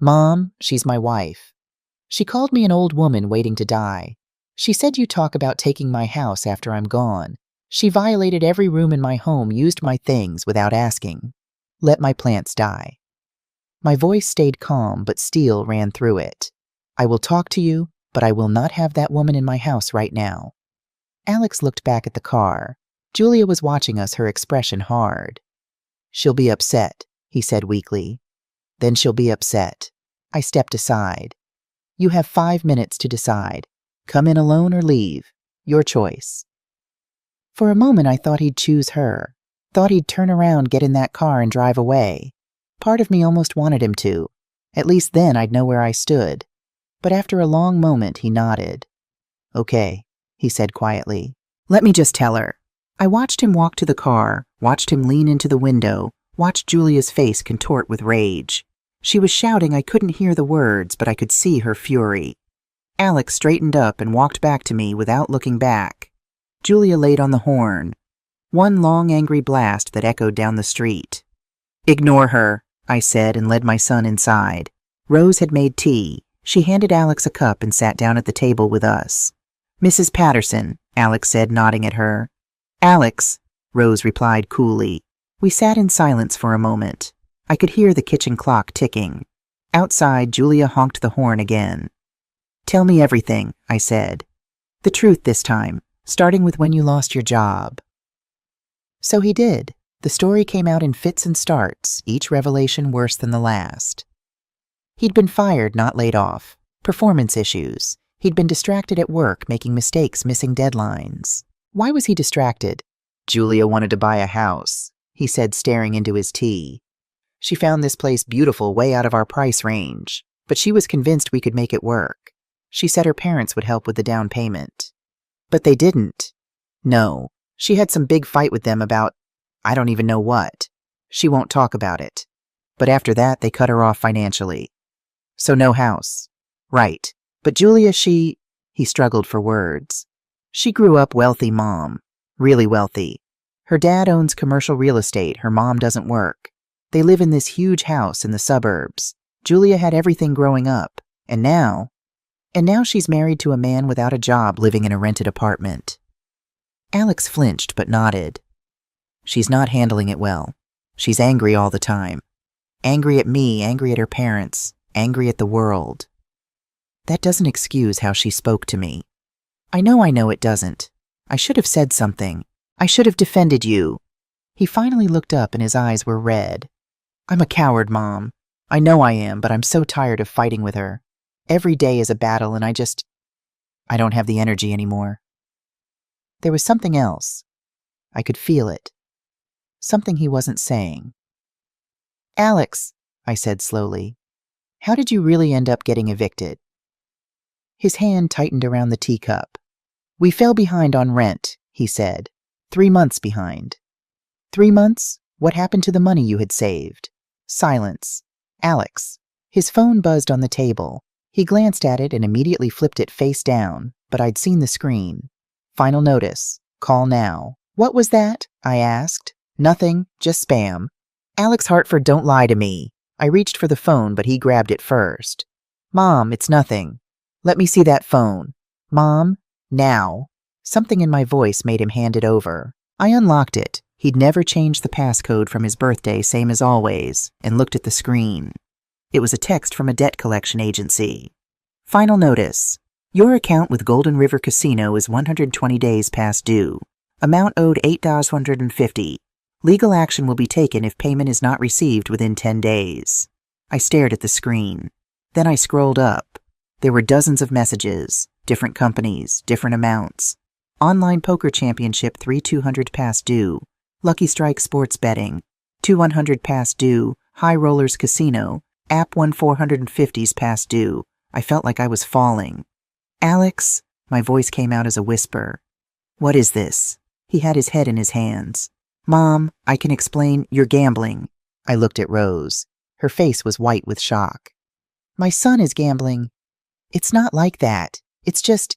Mom, she's my wife. She called me an old woman waiting to die. She said you talk about taking my house after I'm gone. She violated every room in my home, used my things without asking. Let my plants die. My voice stayed calm, but steel ran through it. I will talk to you, but I will not have that woman in my house right now. Alex looked back at the car. Julia was watching us, her expression hard. She'll be upset, he said weakly. Then she'll be upset. I stepped aside. You have 5 minutes to decide. Come in alone or leave. Your choice. For a moment I thought he'd choose her. Thought he'd turn around, get in that car, and drive away. Part of me almost wanted him to. At least then I'd know where I stood. But after a long moment he nodded. Okay, he said quietly. Let me just tell her. I watched him walk to the car, watched him lean into the window, watched Julia's face contort with rage. She was shouting. I couldn't hear the words, but I could see her fury. Alex straightened up and walked back to me without looking back. Julia laid on the horn. One long angry blast that echoed down the street. Ignore her, I said, and led my son inside. Rose had made tea. She handed Alex a cup and sat down at the table with us. Mrs. Patterson, Alex said, nodding at her. Alex, Rose replied coolly. We sat in silence for a moment. I could hear the kitchen clock ticking. Outside, Julia honked the horn again. Tell me everything, I said. The truth this time, starting with when you lost your job. So he did. The story came out in fits and starts, each revelation worse than the last. He'd been fired, not laid off. Performance issues. He'd been distracted at work, making mistakes, missing deadlines. Why was he distracted? Julia wanted to buy a house, he said, staring into his tea. She found this place beautiful, way out of our price range, but she was convinced we could make it work. She said her parents would help with the down payment. But they didn't. No, she had some big fight with them about, I don't even know what. She won't talk about it. But after that, they cut her off financially. So no house. Right. But Julia, he struggled for words. She grew up wealthy, Mom. Really wealthy. Her dad owns commercial real estate. Her mom doesn't work. They live in this huge house in the suburbs. Julia had everything growing up. And now she's married to a man without a job, living in a rented apartment. Alex flinched but nodded. She's not handling it well. She's angry all the time. Angry at me, angry at her parents, angry at the world. That doesn't excuse how she spoke to me. I know it doesn't. I should have said something. I should have defended you. He finally looked up and his eyes were red. I'm a coward, Mom. I know I am, but I'm so tired of fighting with her. Every day is a battle and I don't have the energy anymore. There was something else. I could feel it. Something he wasn't saying. Alex, I said slowly, how did you really end up getting evicted? His hand tightened around the teacup. We fell behind on rent, he said. 3 months behind. 3 months? What happened to the money you had saved? Silence. Alex. His phone buzzed on the table. He glanced at it and immediately flipped it face down, but I'd seen the screen. Final notice. Call now. What was that? I asked. Nothing, just spam. Alex Hartford, don't lie to me. I reached for the phone, but he grabbed it first. Mom, it's nothing. Let me see that phone. Mom, Now. Something in my voice made him hand it over. I unlocked it. He'd never changed the passcode from his birthday, same as always, and looked at the screen. It was a text from a debt collection agency. Final notice. Your account with Golden River Casino is 120 days past due. Amount owed $8,150. Legal action will be taken if payment is not received within 10 days. I stared at the screen. Then I scrolled up. There were dozens of messages, different companies, different amounts. Online Poker Championship 3,200 past due. Lucky Strike Sports Betting 2,100 past due. High Rollers Casino App 1,450s past due. I felt like I was falling. Alex, my voice came out as a whisper. What is this? He had his head in his hands. Mom, I can explain. You're gambling. I looked at Rose. Her face was white with shock. My son is gambling. It's not like that. It's just,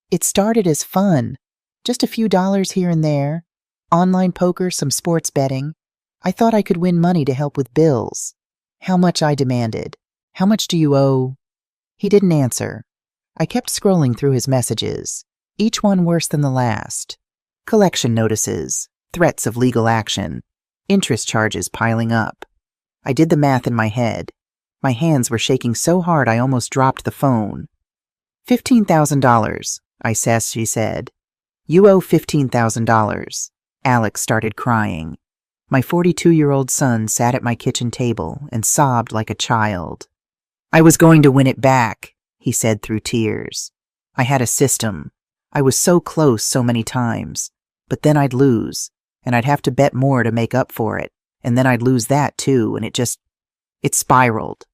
it started as fun. Just a few dollars here and there. Online poker, some sports betting. I thought I could win money to help with bills. How much, I demanded. How much do you owe? He didn't answer. I kept scrolling through his messages, each one worse than the last. Collection notices, threats of legal action, interest charges piling up. I did the math in my head. My hands were shaking so hard I almost dropped the phone. $15,000, she said. You owe $15,000. Alex started crying. My 42-year-old son sat at my kitchen table and sobbed like a child. I was going to win it back, he said through tears. I had a system. I was so close so many times, but then I'd lose, and I'd have to bet more to make up for it, and then I'd lose that too, and it spiraled.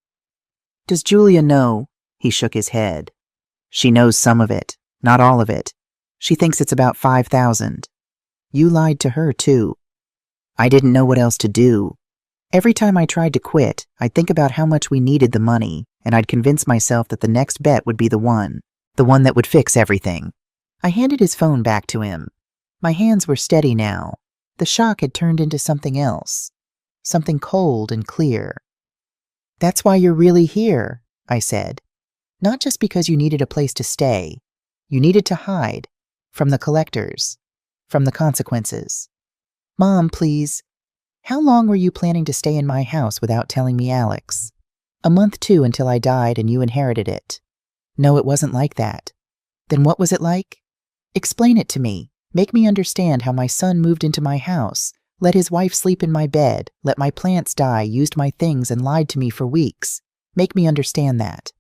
Does Julia know? He shook his head. She knows some of it, not all of it. She thinks it's about 5,000. You lied to her too. I didn't know what else to do. Every time I tried to quit, I'd think about how much we needed the money, and I'd convince myself that the next bet would be the one that would fix everything. I handed his phone back to him. My hands were steady now. The shock had turned into something else, something cold and clear. That's why you're really here, I said. Not just because you needed a place to stay. You needed to hide from the collectors, from the consequences. Mom, please. How long were you planning to stay in my house without telling me, Alex? A month too, until I died and you inherited it. No, it wasn't like that. Then what was it like? Explain it to me. Make me understand how my son moved into my house, let his wife sleep in my bed, let my plants die, used my things, and lied to me for weeks. Make me understand that.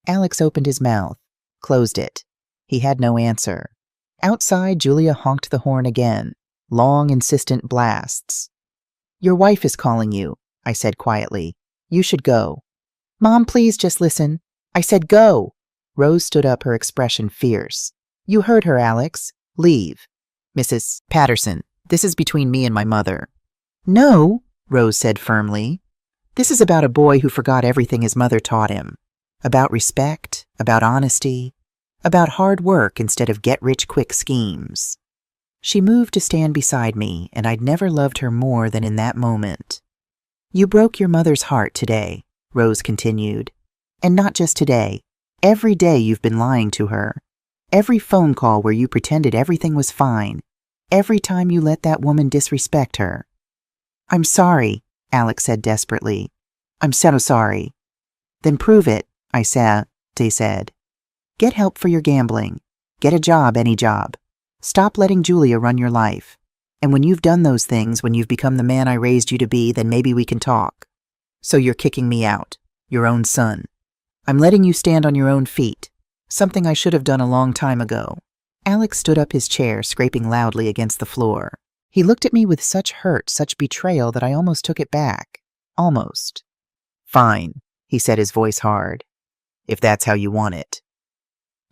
Alex opened his mouth, closed it. He had no answer. Outside, Julia honked the horn again. Long, insistent blasts. Your wife is calling you, I said quietly. You should go. Mom, please just listen. I said go. Rose stood up, her expression fierce. You heard her, Alex. Leave. Mrs. Patterson, this is between me and my mother. No, Rose said firmly. This is about a boy who forgot everything his mother taught him. About respect, about honesty, about hard work instead of get-rich-quick schemes. She moved to stand beside me, and I'd never loved her more than in that moment. You broke your mother's heart today, Rose continued. And not just today. Every day you've been lying to her. Every phone call where you pretended everything was fine. Every time you let that woman disrespect her. I'm sorry, Alex said desperately. I'm so sorry. Then prove it, they said. Get help for your gambling. Get a job, any job. Stop letting Julia run your life. And when you've done those things, when you've become the man I raised you to be, then maybe we can talk. So you're kicking me out, your own son. I'm letting you stand on your own feet, something I should have done a long time ago. Alex stood up his chair, scraping loudly against the floor. He looked at me with such hurt, such betrayal that I almost took it back. Almost. Fine, he said, his voice hard. If that's how you want it.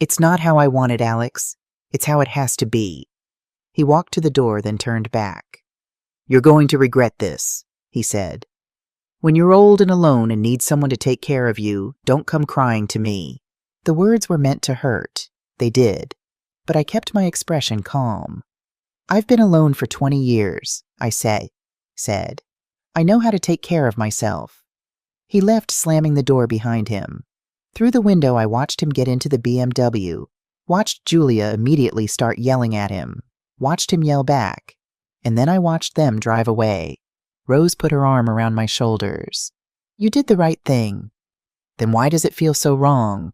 It's not how I want it, Alex. It's how it has to be. He walked to the door, then turned back. You're going to regret this, he said. When you're old and alone and need someone to take care of you, don't come crying to me. The words were meant to hurt. They did. But I kept my expression calm. I've been alone for 20 years, I said. I know how to take care of myself. He left, slamming the door behind him. Through the window, I watched him get into the BMW, Watched Julia immediately start yelling at him. Watched him yell back. And then I watched them drive away. Rose put her arm around my shoulders. You did the right thing. Then why does it feel so wrong?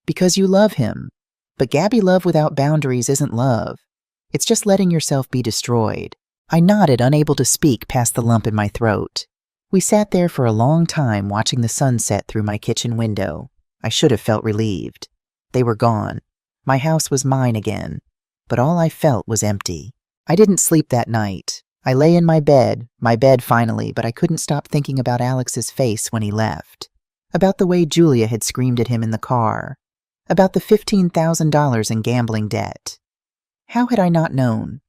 Because you love him. But Gabby, love without boundaries isn't love. It's just letting yourself be destroyed. I nodded, unable to speak past the lump in my throat. We sat there for a long time watching the sunset through my kitchen window. I should have felt relieved. They were gone. My house was mine again. But all I felt was empty. I didn't sleep that night. I lay in my bed finally, but I couldn't stop thinking about Alex's face when he left. About the way Julia had screamed at him in the car. About the $15,000 in gambling debt. How had I not known?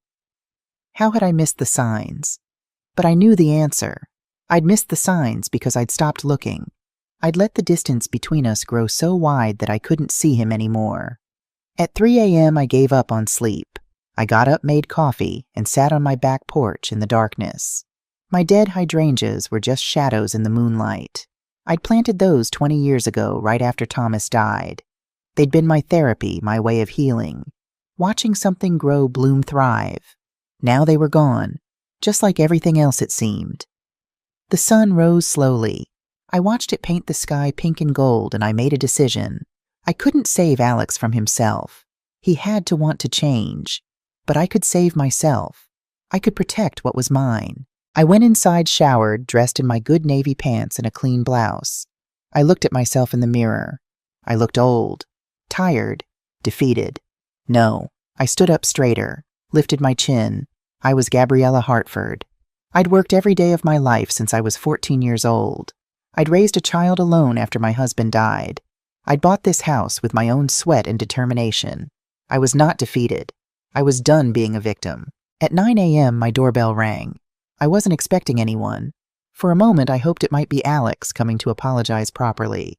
How had I missed the signs? But I knew the answer. I'd missed the signs because I'd stopped looking. I'd let the distance between us grow so wide that I couldn't see him anymore. At 3 a.m. I gave up on sleep. I got up, made coffee, and sat on my back porch in the darkness. My dead hydrangeas were just shadows in the moonlight. I'd planted those 20 years ago, right after Thomas died. They'd been my therapy, my way of healing. Watching something grow, bloom, thrive. Now they were gone, just like everything else it seemed. The sun rose slowly. I watched it paint the sky pink and gold, and I made a decision. I couldn't save Alex from himself. He had to want to change. But I could save myself. I could protect what was mine. I went inside, showered, dressed in my good navy pants and a clean blouse. I looked at myself in the mirror. I looked old, tired, defeated. No, I stood up straighter, lifted my chin. I was Gabriella Hartford. I'd worked every day of my life since I was 14 years old. I'd raised a child alone after my husband died. I'd bought this house with my own sweat and determination. I was not defeated. I was done being a victim. At 9 a.m., my doorbell rang. I wasn't expecting anyone. For a moment, I hoped it might be Alex coming to apologize properly.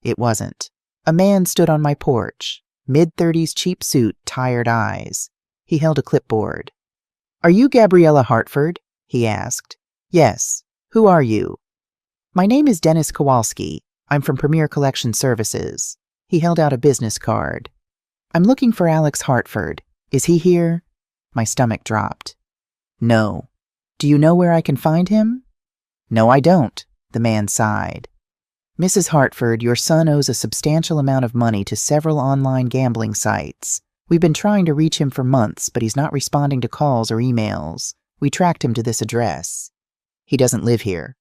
It wasn't. A man stood on my porch. Mid-30s, cheap suit, tired eyes. He held a clipboard. "Are you Gabriella Hartford?" he asked. "Yes. Who are you?" "My name is Dennis Kowalski. I'm from Premier Collection Services." He held out a business card. "I'm looking for Alex Hartford. Is he here?" My stomach dropped. "No." "Do you know where I can find him?" "No, I don't," the man sighed. "Mrs. Hartford, your son owes a substantial amount of money to several online gambling sites. We've been trying to reach him for months, but he's not responding to calls or emails. We tracked him to this address. He doesn't live here.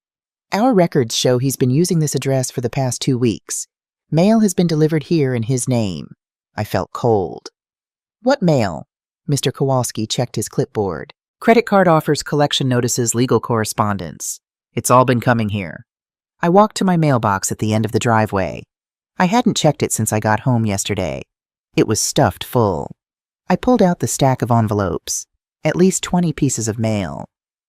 Our records show he's been using this address for the past 2 weeks. Mail has been delivered here in his name." I felt cold. "What mail?" Mr. Kowalski checked his clipboard. "Credit card offers, collection notices, legal correspondence. It's all been coming here." I walked to my mailbox at the end of the driveway. I hadn't checked it since I got home yesterday. It was stuffed full. I pulled out the stack of envelopes. At least 20 pieces of mail.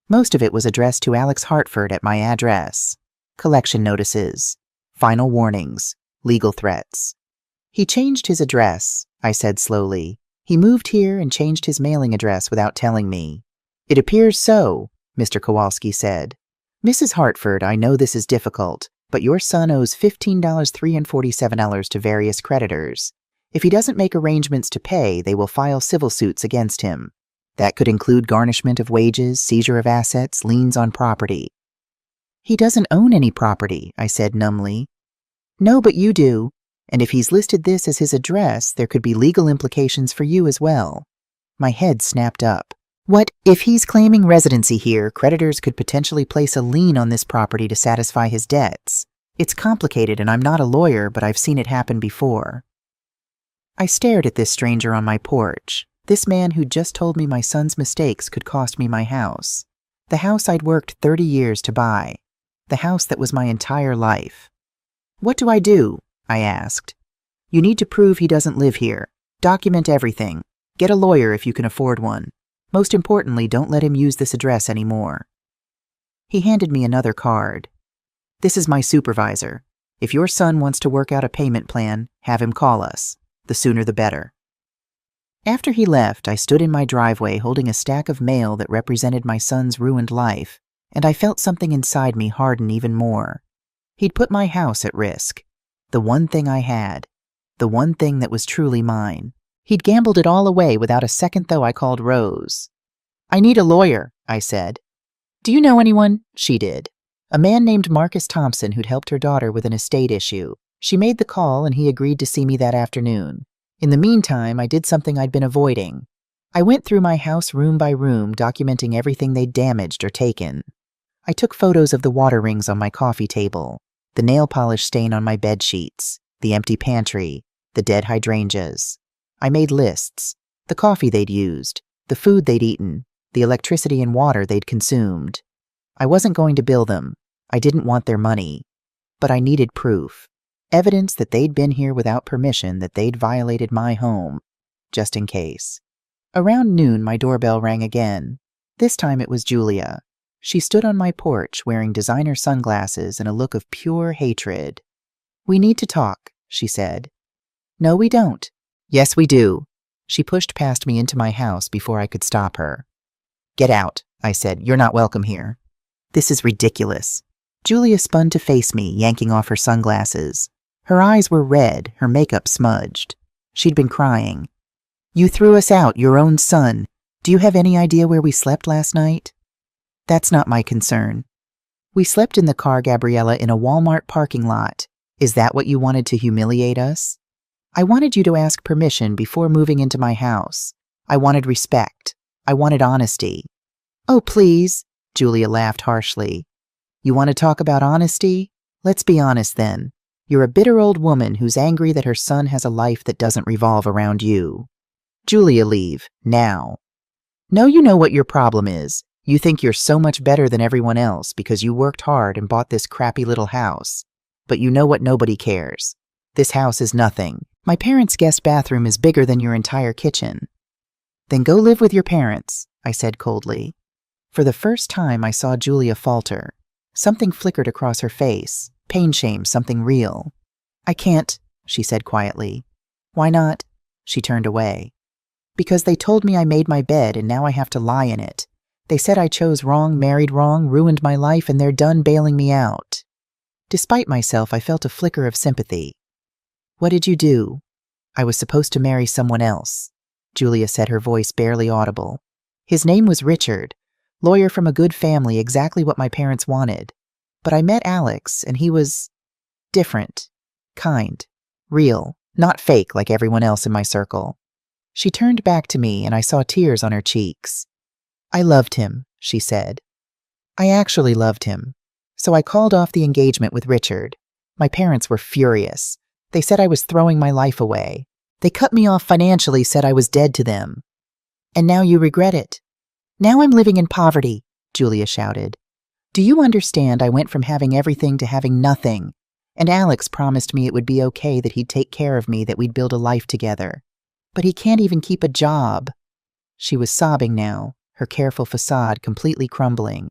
Most of it was addressed to Alex Hartford at my address. Collection notices. Final warnings. Legal threats. "He changed his address," I said slowly. "He moved here and changed his mailing address without telling me." "It appears so," Mr. Kowalski said. "Mrs. Hartford, I know this is difficult, but your son owes $15,347 to various creditors. If he doesn't make arrangements to pay, they will file civil suits against him. That could include garnishment of wages, seizure of assets, liens on property." "He doesn't own any property," I said numbly. "No, but you do. And if he's listed this as his address, there could be legal implications for you as well." My head snapped up. "What if he's claiming residency here? Creditors could potentially place a lien on this property to satisfy his debts. It's complicated, and I'm not a lawyer, but I've seen it happen before." I stared at this stranger on my porch, this man who'd just told me my son's mistakes could cost me my house. The house I'd worked 30 years to buy. The house that was my entire life. "What do I do?" I asked. "You need to prove he doesn't live here. Document everything. Get a lawyer if you can afford one. Most importantly, don't let him use this address anymore." He handed me another card. "This is my supervisor. If your son wants to work out a payment plan, have him call us. The sooner the better." After he left, I stood in my driveway holding a stack of mail that represented my son's ruined life, and I felt something inside me harden even more. He'd put my house at risk. The one thing I had. The one thing that was truly mine. He'd gambled it all away without a second though. I called Rose. I need a lawyer, I said. Do you know anyone? She did. A man named Marcus Thompson who'd helped her daughter with an estate issue. She made the call and he agreed to see me that afternoon. In the meantime, I did something I'd been avoiding. I went through my house room by room, documenting everything they'd damaged or taken. I took photos of the water rings on my coffee table, the nail polish stain on my bed sheets, the empty pantry, the dead hydrangeas. I made lists, the coffee they'd used, the food they'd eaten, the electricity and water they'd consumed. I wasn't going to bill them. I didn't want their money. But I needed proof. Evidence that they'd been here without permission, that they'd violated my home, just in case. Around noon, my doorbell rang again. This time it was Julia. She stood on my porch wearing designer sunglasses and a look of pure hatred. We need to talk, she said. No, we don't. Yes, we do. She pushed past me into my house before I could stop her. Get out, I said. You're not welcome here. This is ridiculous. Julia spun to face me, yanking off her sunglasses. Her eyes were red, her makeup smudged. She'd been crying. You threw us out, your own son. Do you have any idea where we slept last night? That's not my concern. We slept in the car, Gabriella, in a Walmart parking lot. Is that what you wanted to humiliate us? I wanted you to ask permission before moving into my house. I wanted respect. I wanted honesty. Oh, please, Julia laughed harshly. You want to talk about honesty? Let's be honest then. You're a bitter old woman who's angry that her son has a life that doesn't revolve around you. Julia, leave, now. No, you know what your problem is. You think you're so much better than everyone else because you worked hard and bought this crappy little house. But you know what? Nobody cares. This house is nothing. My parents' guest bathroom is bigger than your entire kitchen. Then go live with your parents, I said coldly. For the first time, I saw Julia falter. Something flickered across her face. Pain, shame, something real. I can't, she said quietly. Why not? She turned away. Because they told me I made my bed and now I have to lie in it. They said I chose wrong, married wrong, ruined my life, and they're done bailing me out. Despite myself, I felt a flicker of sympathy. What did you do? I was supposed to marry someone else, Julia said, her voice barely audible. His name was Richard, lawyer from a good family, exactly what my parents wanted. But I met Alex, and he was different, kind, real, not fake like everyone else in my circle. She turned back to me, and I saw tears on her cheeks. I loved him, she said. I actually loved him. So I called off the engagement with Richard. My parents were furious. They said I was throwing my life away. They cut me off financially, said I was dead to them. And now you regret it. Now I'm living in poverty, Julia shouted. Do you understand? I went from having everything to having nothing. And Alex promised me it would be okay, that he'd take care of me, that we'd build a life together. But he can't even keep a job. She was sobbing now, her careful facade completely crumbling.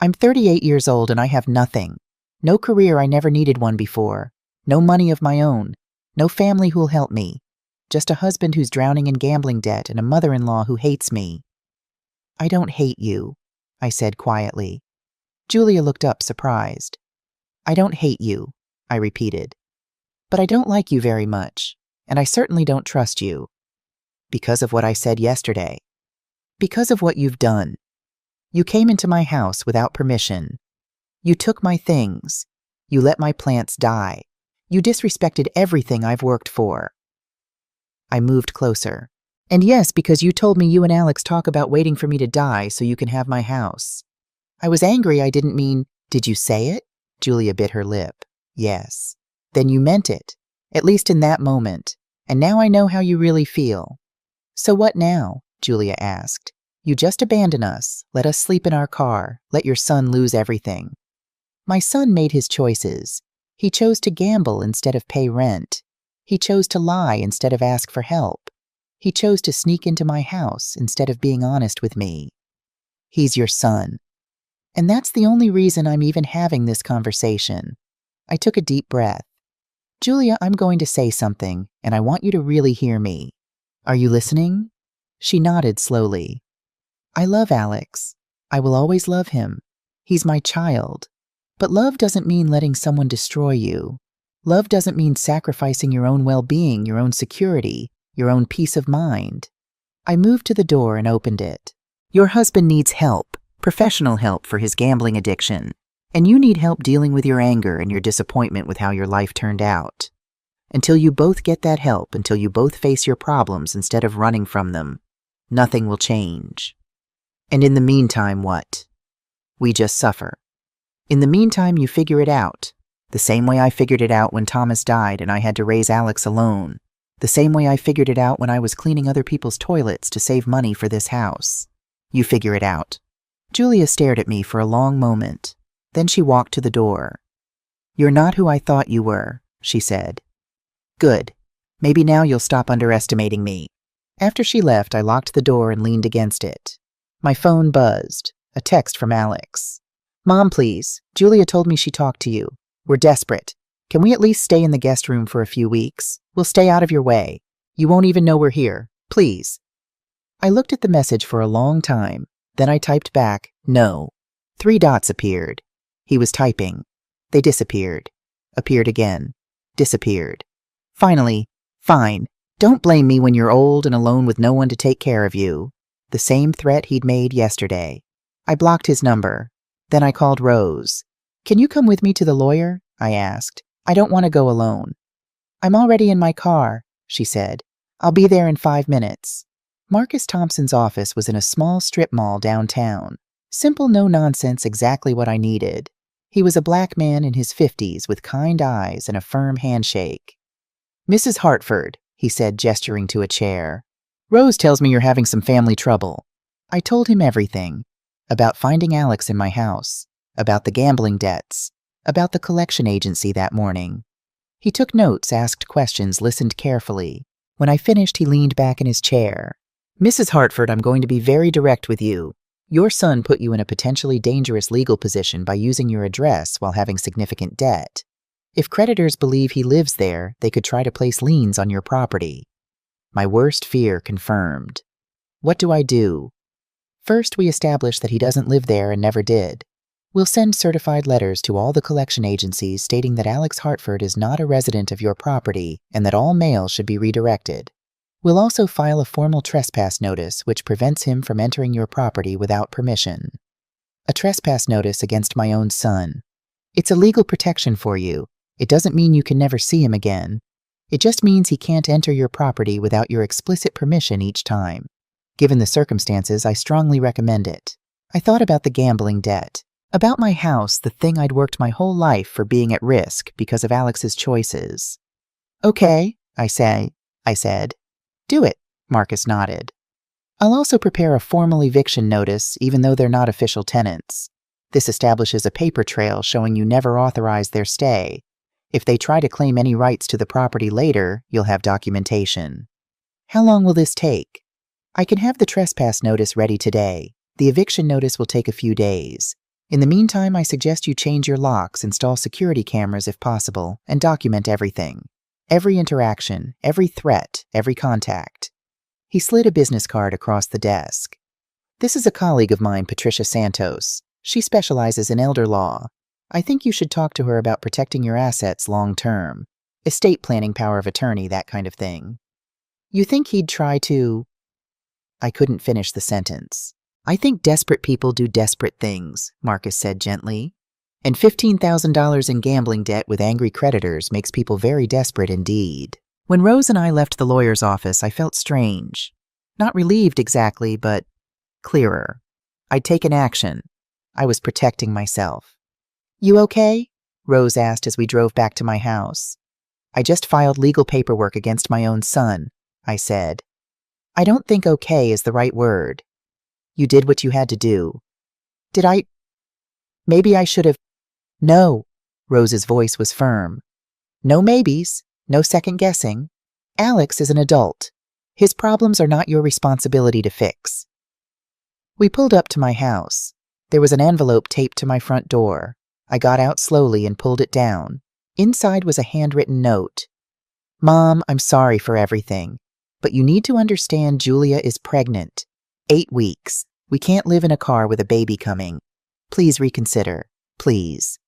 I'm 38 years old and I have nothing. No career, I never needed one before. No money of my own. No family who'll help me. Just a husband who's drowning in gambling debt and a mother-in-law who hates me. I don't hate you, I said quietly. Julia looked up, surprised. I don't hate you, I repeated. But I don't like you very much, and I certainly don't trust you. Because of what I said yesterday. Because of what you've done. You came into my house without permission. You took my things. You let my plants die. You disrespected everything I've worked for. I moved closer. And yes, because you told me you and Alex talk about waiting for me to die so you can have my house. I was angry. I didn't mean, did you say it? Julia bit her lip. Yes. Then you meant it, at least in that moment. And now I know how you really feel. So what now? Julia asked. You just abandon us, let us sleep in our car, let your son lose everything. My son made his choices. He chose to gamble instead of pay rent. He chose to lie instead of ask for help. He chose to sneak into my house instead of being honest with me. He's your son. And that's the only reason I'm even having this conversation. I took a deep breath. Julia, I'm going to say something, and I want you to really hear me. Are you listening? She nodded slowly. I love Alex. I will always love him. He's my child. But love doesn't mean letting someone destroy you. Love doesn't mean sacrificing your own well-being, your own security, your own peace of mind. I moved to the door and opened it. Your husband needs help, professional help for his gambling addiction, and you need help dealing with your anger and your disappointment with how your life turned out. Until you both get that help, until you both face your problems instead of running from them, nothing will change. And in the meantime, what? We just suffer. In the meantime, you figure it out. The same way I figured it out when Thomas died and I had to raise Alex alone. The same way I figured it out when I was cleaning other people's toilets to save money for this house. You figure it out. Julia stared at me for a long moment. Then she walked to the door. You're not who I thought you were, she said. Good. Maybe now you'll stop underestimating me. After she left, I locked the door and leaned against it. My phone buzzed. A text from Alex. Mom, please. Julia told me she talked to you. We're desperate. Can we at least stay in the guest room for a few weeks? We'll stay out of your way. You won't even know we're here. Please. I looked at the message for a long time. Then I typed back, no. 3 dots appeared. He was typing. They disappeared. Appeared again. Disappeared. Finally, fine. Don't blame me when you're old and alone with no one to take care of you. The same threat he'd made yesterday. I blocked his number. Then I called Rose. Can you come with me to the lawyer? I asked. I don't want to go alone. I'm already in my car, she said. I'll be there in 5 minutes. Marcus Thompson's office was in a small strip mall downtown. Simple, no-nonsense, exactly what I needed. He was a black man in his 50s with kind eyes and a firm handshake. Mrs. Hartford, he said, gesturing to a chair. Rose tells me you're having some family trouble. I told him everything. About finding Alex in my house. About the gambling debts. About the collection agency that morning. He took notes, asked questions, listened carefully. When I finished, he leaned back in his chair. Mrs. Hartford, I'm going to be very direct with you. Your son put you in a potentially dangerous legal position by using your address while having significant debt. If creditors believe he lives there, they could try to place liens on your property. My worst fear confirmed. What do I do? First, we establish that he doesn't live there and never did. We'll send certified letters to all the collection agencies stating that Alex Hartford is not a resident of your property and that all mail should be redirected. We'll also file a formal trespass notice which prevents him from entering your property without permission. A trespass notice against my own son. It's a legal protection for you. It doesn't mean you can never see him again. It just means he can't enter your property without your explicit permission each time. Given the circumstances, I strongly recommend it. I thought about the gambling debt. About my house, the thing I'd worked my whole life for being at risk because of Alex's choices. Okay, I said. Do it, Marcus nodded. I'll also prepare a formal eviction notice, even though they're not official tenants. This establishes a paper trail showing you never authorized their stay. If they try to claim any rights to the property later, you'll have documentation. How long will this take? I can have the trespass notice ready today. The eviction notice will take a few days. In the meantime, I suggest you change your locks, install security cameras if possible, and document everything. Every interaction, every threat, every contact. He slid a business card across the desk. This is a colleague of mine, Patricia Santos. She specializes in elder law. I think you should talk to her about protecting your assets long term. Estate planning, power of attorney, that kind of thing. You think he'd try to... I couldn't finish the sentence. I think desperate people do desperate things, Marcus said gently. And $15,000 in gambling debt with angry creditors makes people very desperate indeed. When Rose and I left the lawyer's office, I felt strange. Not relieved exactly, but clearer. I'd taken action. I was protecting myself. You okay? Rose asked as we drove back to my house. I just filed legal paperwork against my own son, I said. I don't think okay is the right word. You did what you had to do. Did I? Maybe I should have. No, Rose's voice was firm. No maybes, no second guessing. Alex is an adult. His problems are not your responsibility to fix. We pulled up to my house. There was an envelope taped to my front door. I got out slowly and pulled it down. Inside was a handwritten note. Mom, I'm sorry for everything, but you need to understand Julia is pregnant. 8 weeks. We can't live in a car with a baby coming. Please reconsider. Please.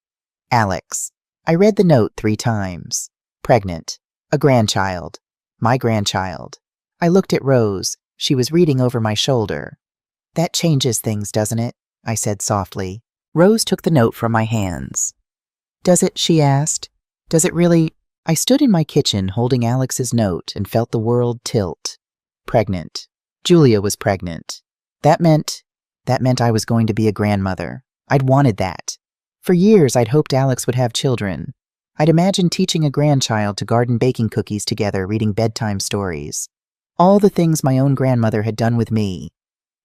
Alex. I read the note 3 times. Pregnant. A grandchild. My grandchild. I looked at Rose. She was reading over my shoulder. That changes things, doesn't it? I said softly. Rose took the note from my hands. Does it? She asked. Does it really? I stood in my kitchen holding Alex's note and felt the world tilt. Pregnant. Julia was pregnant. That meant I was going to be a grandmother. I'd wanted that. For years, I'd hoped Alex would have children. I'd imagined teaching a grandchild to garden baking cookies together, reading bedtime stories. All the things my own grandmother had done with me.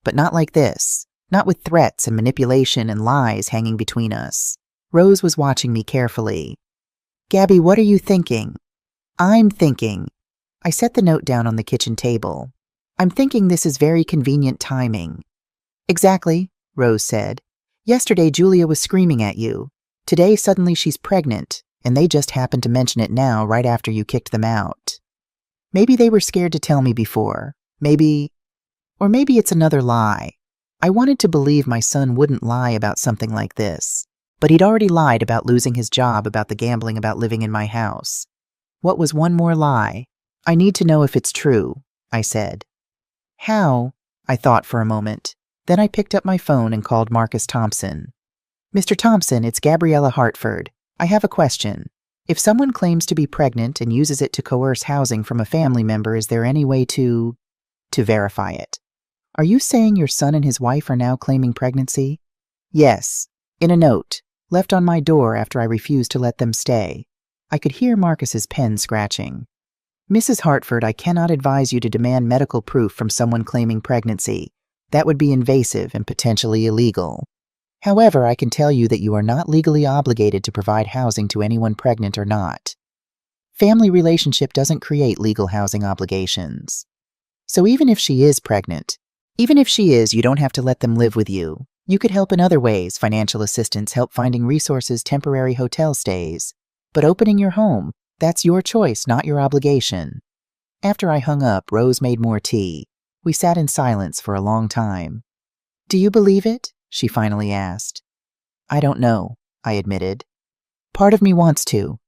But not like this. Not with threats and manipulation and lies hanging between us. Rose was watching me carefully. Gabby, what are you thinking? I'm thinking. I set the note down on the kitchen table. I'm thinking this is very convenient timing. Exactly, Rose said. Yesterday, Julia was screaming at you. Today, suddenly she's pregnant, and they just happened to mention it now right after you kicked them out. Maybe they were scared to tell me before. Or maybe it's another lie. I wanted to believe my son wouldn't lie about something like this, but he'd already lied about losing his job, about the gambling, about living in my house. What was one more lie? I need to know if it's true, I said. How? I thought for a moment. Then I picked up my phone and called Marcus Thompson. Mr. Thompson, it's Gabriella Hartford. I have a question. If someone claims to be pregnant and uses it to coerce housing from a family member, is there any way to verify it? Are you saying your son and his wife are now claiming pregnancy? Yes, in a note, left on my door after I refused to let them stay. I could hear Marcus's pen scratching. Mrs. Hartford, I cannot advise you to demand medical proof from someone claiming pregnancy. That would be invasive and potentially illegal. However, I can tell you that you are not legally obligated to provide housing to anyone pregnant or not. Family relationship doesn't create legal housing obligations. So even if she is pregnant, you don't have to let them live with you. You could help in other ways, financial assistance, help finding resources, temporary hotel stays. But opening your home, that's your choice, not your obligation. After I hung up, Rose made more tea. We sat in silence for a long time. Do you believe it? She finally asked. I don't know, I admitted. Part of me wants to.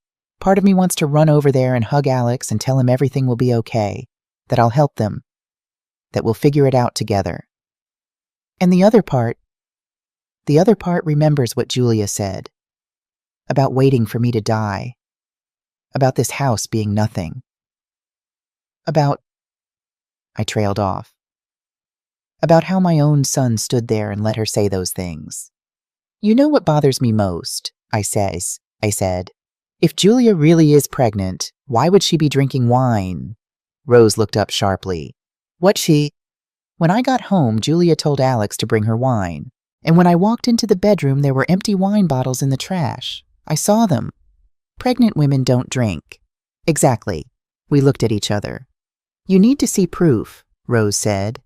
Part of me wants to run over there and hug Alex and tell him everything will be okay, that I'll help them, that we'll figure it out together. And the other part remembers what Julia said, about waiting for me to die, about this house being nothing, I trailed off. About how my own son stood there and let her say those things. You know what bothers me most, I said. If Julia really is pregnant, why would she be drinking wine? Rose looked up sharply. When I got home, Julia told Alex to bring her wine. And when I walked into the bedroom, there were empty wine bottles in the trash. I saw them. Pregnant women don't drink. Exactly. We looked at each other. You need to see proof, Rose said.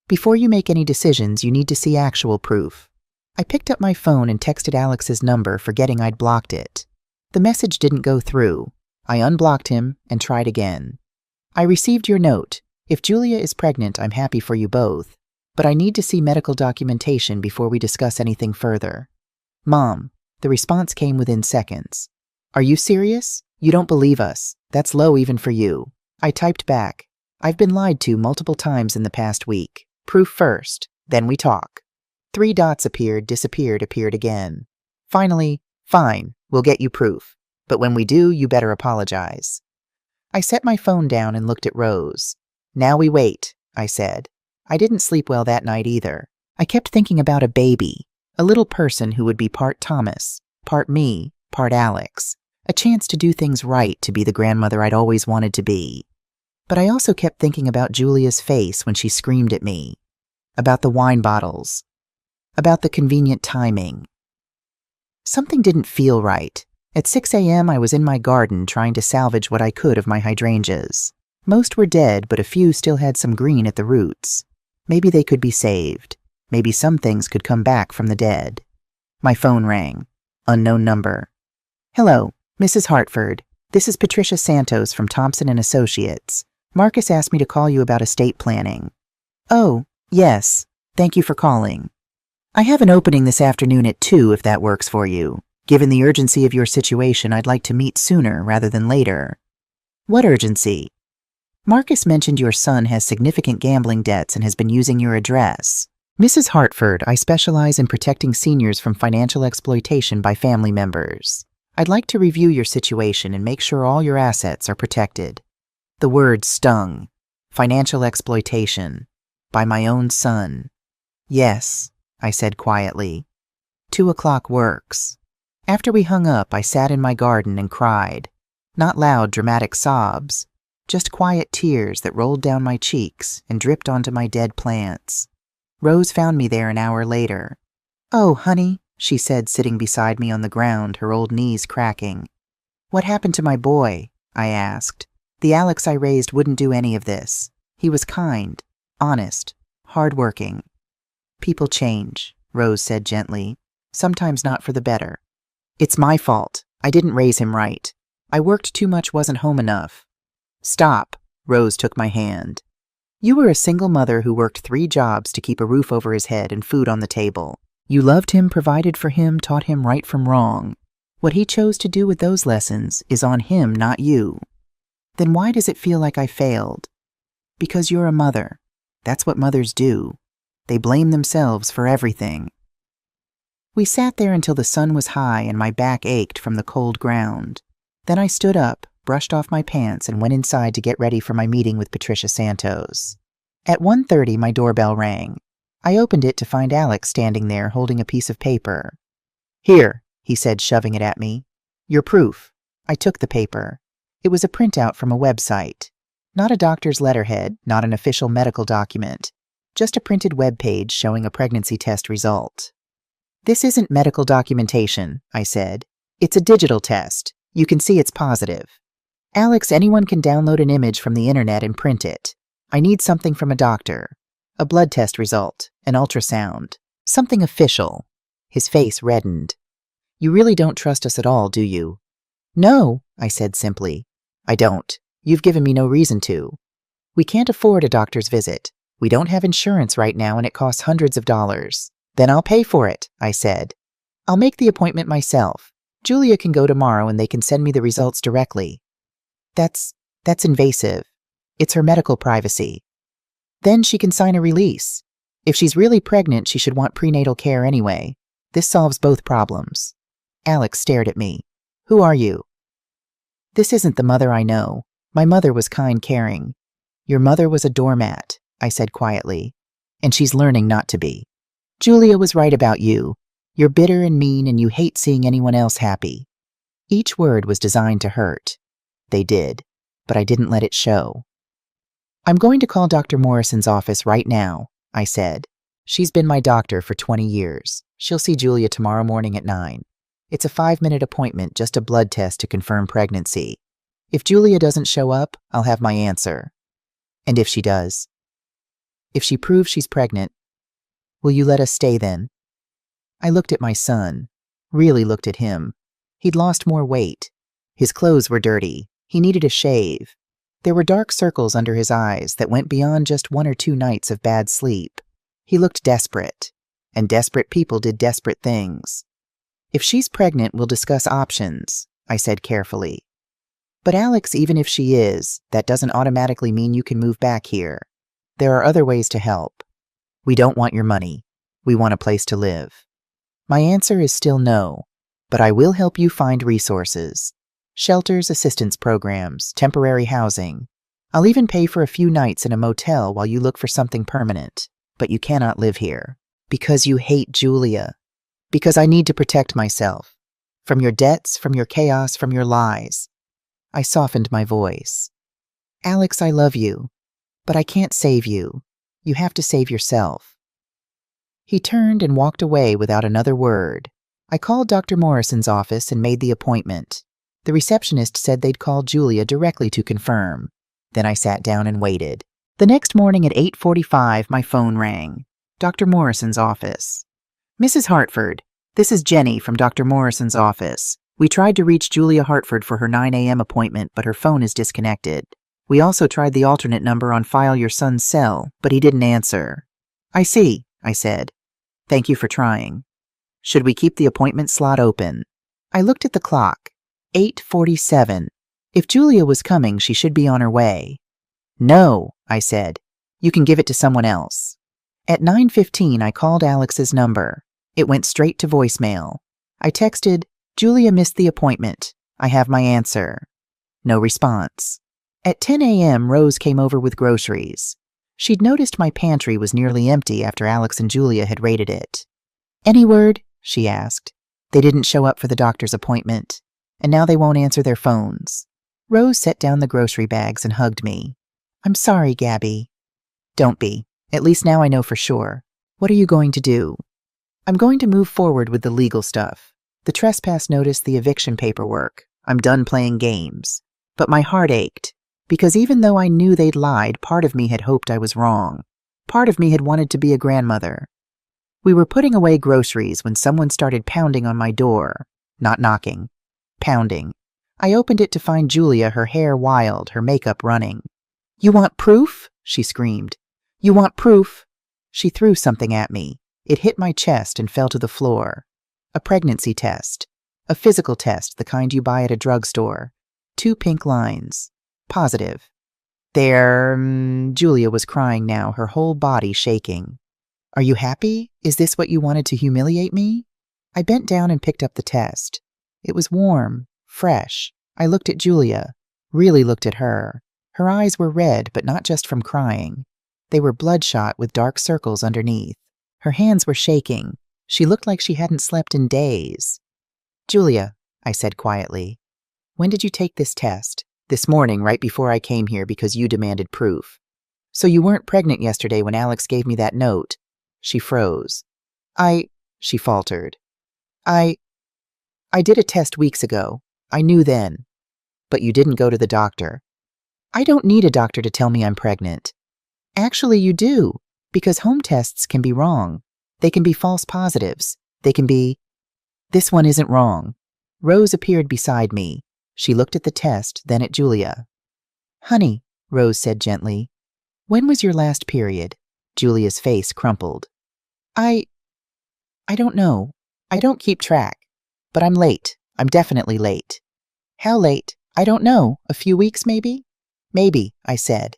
Before you make any decisions, you need to see actual proof. I picked up my phone and texted Alex's number, forgetting I'd blocked it. The message didn't go through. I unblocked him and tried again. I received your note. If Julia is pregnant, I'm happy for you both. But I need to see medical documentation before we discuss anything further. Mom, the response came within seconds. Are you serious? You don't believe us. That's low even for you. I typed back. I've been lied to multiple times in the past week. Proof first, then we talk. 3 dots appeared, disappeared, appeared again. Finally, fine, we'll get you proof. But when we do, you better apologize. I set my phone down and looked at Rose. Now we wait, I said. I didn't sleep well that night either. I kept thinking about a baby, a little person who would be part Thomas, part me, part Alex. A chance to do things right, to be the grandmother I'd always wanted to be. But I also kept thinking about Julia's face when she screamed at me, about the wine bottles, about the convenient timing. Something didn't feel right. At 6 a.m., I was in my garden trying to salvage what I could of my hydrangeas. Most were dead, but a few still had some green at the roots. Maybe they could be saved. Maybe some things could come back from the dead. My phone rang. Unknown number. Hello, Mrs. Hartford. This is Patricia Santos from Thompson & Associates. Marcus asked me to call you about estate planning. Oh, yes. Thank you for calling. I have an opening this afternoon at 2 if that works for you. Given the urgency of your situation, I'd like to meet sooner rather than later. What urgency? Marcus mentioned your son has significant gambling debts and has been using your address. Mrs. Hartford, I specialize in protecting seniors from financial exploitation by family members. I'd like to review your situation and make sure all your assets are protected. The word stung. Financial exploitation. By my own son. Yes, I said quietly. 2 o'clock works. After we hung up, I sat in my garden and cried. Not loud, dramatic sobs, just quiet tears that rolled down my cheeks and dripped onto my dead plants. Rose found me there an hour later. "Oh, honey," she said, sitting beside me on the ground, her old knees cracking. "What happened to my boy?" I asked. "The Alex I raised wouldn't do any of this. He was kind, honest, hardworking." "People change," Rose said gently. "Sometimes not for the better. It's my fault. I didn't raise him right. I worked too much, wasn't home enough." "Stop," Rose took my hand. "You were a single mother who worked 3 jobs to keep a roof over his head and food on the table. You loved him, provided for him, taught him right from wrong. What he chose to do with those lessons is on him, not you. Then why does it feel like I failed? Because you're a mother. That's what mothers do. They blame themselves for everything." We sat there until the sun was high and my back ached from the cold ground. Then I stood up, brushed off my pants, and went inside to get ready for my meeting with Patricia Santos. At 1:30, my doorbell rang. I opened it to find Alex standing there holding a piece of paper. "Here," he said, shoving it at me. "Your proof." I took the paper. It was a printout from a website. Not a doctor's letterhead, not an official medical document. Just a printed web page showing a pregnancy test result. "This isn't medical documentation," I said. "It's a digital test. You can see it's positive. Alex, anyone can download an image from the internet and print it. I need something from a doctor. A blood test result, an ultrasound, something official." His face reddened. "You really don't trust us at all, do you?" "No," I said simply. "I don't. You've given me no reason to. We can't afford a doctor's visit. We don't have insurance right now and it costs hundreds of dollars. Then I'll pay for it," I said. "I'll make the appointment myself. Julia can go tomorrow and they can send me the results directly." That's invasive. It's her medical privacy. Then she can sign a release. If she's really pregnant, she should want prenatal care anyway. This solves both problems." Alex stared at me. "Who are you?" "This isn't the mother I know. My mother was kind, caring. Your mother was a doormat," I said quietly. "And she's learning not to be. Julia was right about you. You're bitter and mean and you hate seeing anyone else happy." Each word was designed to hurt. They did, but I didn't let it show. "I'm going to call Dr. Morrison's office right now," I said. "She's been my doctor for 20 years. She'll see Julia tomorrow morning at 9. It's a 5-minute appointment, just a blood test to confirm pregnancy. If Julia doesn't show up, I'll have my answer. And if she does? If she proves she's pregnant, will you let us stay then?" I looked at my son, really looked at him. He'd lost more weight. His clothes were dirty. He needed a shave. There were dark circles under his eyes that went beyond just 1 or 2 nights of bad sleep. He looked desperate, and desperate people did desperate things. "If she's pregnant, we'll discuss options," I said carefully. "But Alex, even if she is, that doesn't automatically mean you can move back here. There are other ways to help. We don't want your money. We want a place to live." My answer is still no, but I will help you find resources. Shelters, assistance programs, temporary housing. I'll even pay for a few nights in a motel while you look for something permanent. But you cannot live here. Because you hate Julia. Because I need to protect myself. From your debts, from your chaos, from your lies. I softened my voice. "Alex, I love you. But I can't save you. You have to save yourself." He turned and walked away without another word. I called Dr. Morrison's office and made the appointment. The receptionist said they'd call Julia directly to confirm. Then I sat down and waited. The next morning at 8:45, my phone rang. Dr. Morrison's office. "Mrs. Hartford, this is Jenny from Dr. Morrison's office. We tried to reach Julia Hartford for her 9 a.m. appointment, but her phone is disconnected. We also tried the alternate number on file your son's cell, but he didn't answer." "I see," I said. "Thank you for trying. Should we keep the appointment slot open?" I looked at the clock. 8:47. If Julia was coming, she should be on her way. No, I said. You can give it to someone else. At 9:15, I called Alex's number. It went straight to voicemail. I texted, Julia missed the appointment. I have my answer. No response. At 10 a.m., Rose came over with groceries. She'd noticed my pantry was nearly empty after Alex and Julia had raided it. Any word? She asked. They didn't show up for the doctor's appointment, and now they won't answer their phones. Rose set down the grocery bags and hugged me. I'm sorry, Gabby. Don't be. At least now I know for sure. What are you going to do? I'm going to move forward with the legal stuff. The trespass notice, the eviction paperwork. I'm done playing games. But my heart ached, because even though I knew they'd lied, part of me had hoped I was wrong. Part of me had wanted to be a grandmother. We were putting away groceries when someone started pounding on my door. Not knocking. Pounding. I opened it to find Julia, her hair wild, her makeup running. You want proof? She screamed. You want proof? She threw something at me. It hit my chest and fell to the floor. A pregnancy test. A physical test, the kind you buy at a drugstore. 2 pink lines. Positive. Julia was crying now, her whole body shaking. Are you happy? Is this what you wanted to humiliate me? I bent down and picked up the test. It was warm, fresh. I looked at Julia, really looked at her. Her eyes were red, but not just from crying. They were bloodshot with dark circles underneath. Her hands were shaking. She looked like she hadn't slept in days. Julia, I said quietly, when did you take this test? This morning, right before I came here because you demanded proof. So you weren't pregnant yesterday when Alex gave me that note. She froze. She faltered. I did a test weeks ago. I knew then. But you didn't go to the doctor. I don't need a doctor to tell me I'm pregnant. Actually, you do, because home tests can be wrong. They can be false positives. They can be... This one isn't wrong. Rose appeared beside me. She looked at the test, then at Julia. Honey, Rose said gently, when was your last period? Julia's face crumpled. I don't know. I don't keep track. But I'm late. I'm definitely late. How late? I don't know. A few weeks, maybe? Maybe, I said.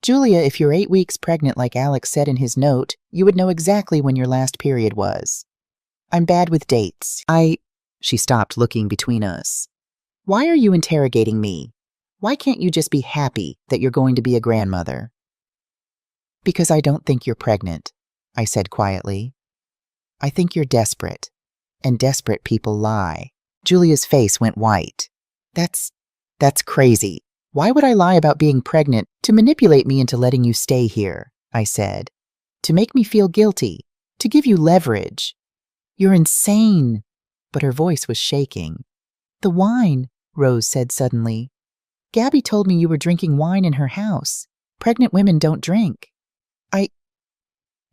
Julia, if you're 8 weeks pregnant like Alex said in his note, you would know exactly when your last period was. I'm bad with dates. She stopped, looking between us. Why are you interrogating me? Why can't you just be happy that you're going to be a grandmother? Because I don't think you're pregnant, I said quietly. I think you're desperate, and desperate people lie. Julia's face went white. That's crazy. Why would I lie about being pregnant to manipulate me into letting you stay here? I said. To make me feel guilty, to give you leverage. You're insane. But her voice was shaking. The wine, Rose said suddenly. Gabby told me you were drinking wine in her house. Pregnant women don't drink.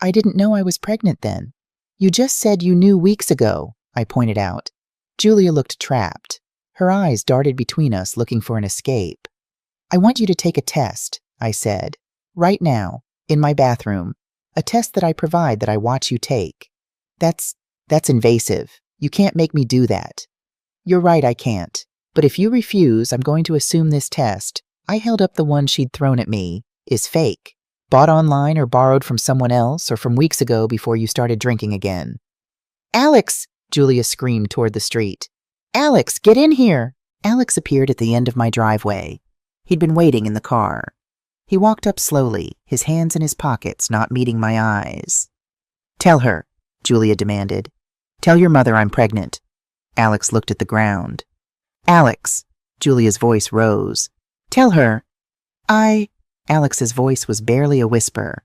I didn't know I was pregnant then. You just said you knew weeks ago, I pointed out. Julia looked trapped. Her eyes darted between us, looking for an escape. I want you to take a test, I said. Right now, in my bathroom. A test that I provide that I watch you take. That's invasive. You can't make me do that. You're right, I can't. But if you refuse, I'm going to assume this test, I held up the one she'd thrown at me, is fake. Bought online or borrowed from someone else or from weeks ago before you started drinking again. Alex! Julia screamed toward the street. Alex, get in here! Alex appeared at the end of my driveway. He'd been waiting in the car. He walked up slowly, his hands in his pockets, not meeting my eyes. Tell her, Julia demanded. Tell your mother I'm pregnant. Alex looked at the ground. Alex, Julia's voice rose. Tell her. Alex's voice was barely a whisper.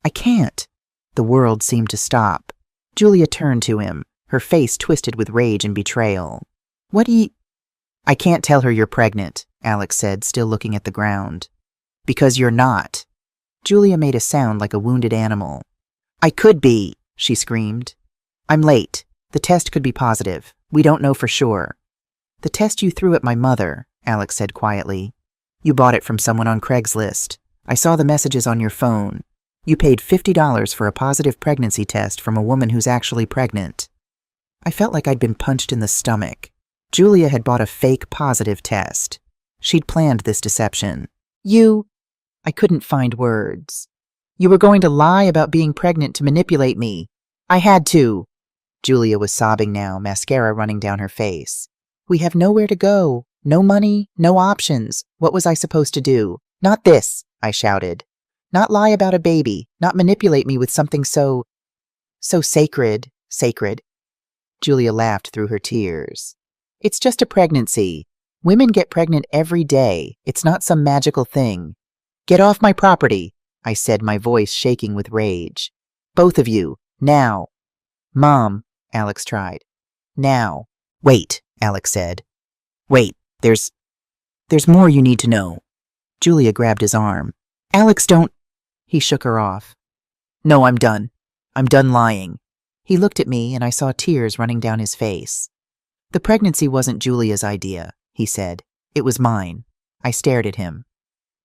I can't. The world seemed to stop. Julia turned to him, her face twisted with rage and betrayal. I can't tell her you're pregnant, Alex said, still looking at the ground. Because you're not. Julia made a sound like a wounded animal. I could be, she screamed. I'm late. The test could be positive. We don't know for sure. The test you threw at my mother, Alex said quietly. You bought it from someone on Craigslist. I saw the messages on your phone. You paid $50 for a positive pregnancy test from a woman who's actually pregnant. I felt like I'd been punched in the stomach. Julia had bought a fake positive test. She'd planned this deception. I couldn't find words. You were going to lie about being pregnant to manipulate me. I had to. Julia was sobbing now, mascara running down her face. We have nowhere to go. No money, no options. What was I supposed to do? Not this, I shouted. Not lie about a baby, not manipulate me with something so sacred. Julia laughed through her tears. It's just a pregnancy. Women get pregnant every day. It's not some magical thing. Get off my property, I said, my voice shaking with rage. Both of you, now. Mom, Alex tried. Now. Wait, Alex said. Wait, there's more you need to know. Julia grabbed his arm. Alex, don't. He shook her off. No, I'm done. I'm done lying. He looked at me and I saw tears running down his face. The pregnancy wasn't Julia's idea, he said. It was mine. I stared at him.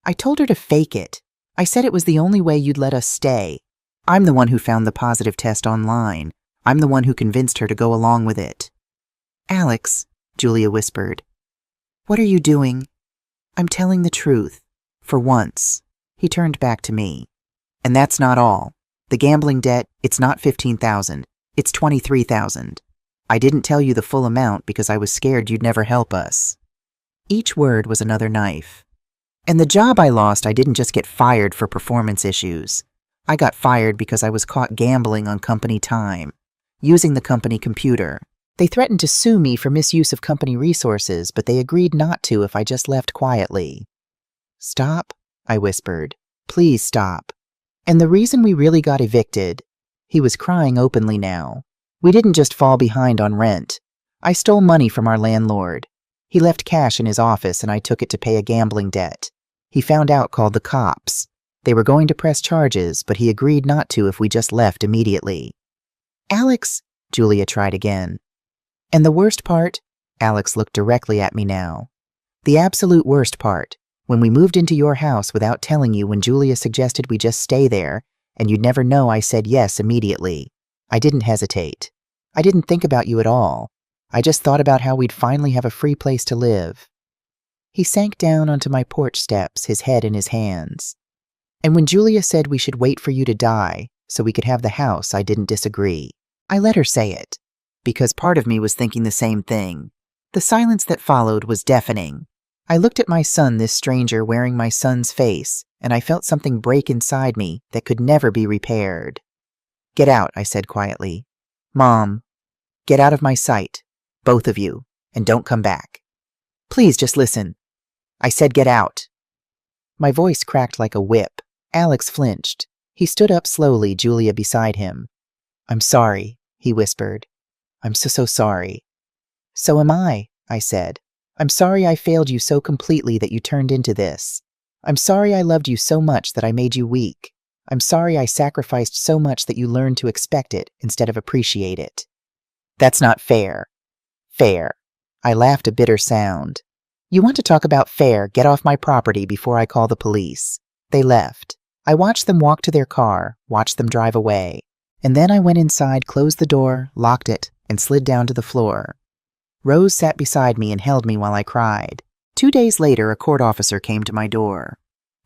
I told her to fake it. I said it was the only way you'd let us stay. I'm the one who found the positive test online. I'm the one who convinced her to go along with it. Alex, Julia whispered. What are you doing? I'm telling the truth. For once. He turned back to me. And that's not all. The gambling debt, it's not $15,000. It's $23,000. I didn't tell you the full amount because I was scared you'd never help us. Each word was another knife. And the job I lost, I didn't just get fired for performance issues. I got fired because I was caught gambling on company time, using the company computer. They threatened to sue me for misuse of company resources, but they agreed not to if I just left quietly. Stop, I whispered. Please stop. And the reason we really got evicted, he was crying openly now. We didn't just fall behind on rent. I stole money from our landlord. He left cash in his office and I took it to pay a gambling debt. He found out, called the cops. They were going to press charges, but he agreed not to if we just left immediately. Alex, Julia tried again. And the worst part, Alex looked directly at me now. The absolute worst part, when we moved into your house without telling you, when Julia suggested we just stay there, and you'd never know, I said yes immediately. I didn't hesitate. I didn't think about you at all. I just thought about how we'd finally have a free place to live. He sank down onto my porch steps, his head in his hands. And when Julia said we should wait for you to die so we could have the house, I didn't disagree. I let her say it, because part of me was thinking the same thing. The silence that followed was deafening. I looked at my son, this stranger wearing my son's face, and I felt something break inside me that could never be repaired. Get out, I said quietly. Mom, get out of my sight, both of you, and don't come back. Please just listen. I said get out. My voice cracked like a whip. Alex flinched. He stood up slowly, Julia beside him. I'm sorry, he whispered. I'm so sorry. So am I said. I'm sorry I failed you so completely that you turned into this. I'm sorry I loved you so much that I made you weak. I'm sorry I sacrificed so much that you learned to expect it instead of appreciate it. That's not fair. Fair. I laughed a bitter sound. You want to talk about fair? Get off my property before I call the police. They left. I watched them walk to their car, watched them drive away. And then I went inside, closed the door, locked it, and slid down to the floor. Rose sat beside me and held me while I cried. 2 days later, a court officer came to my door.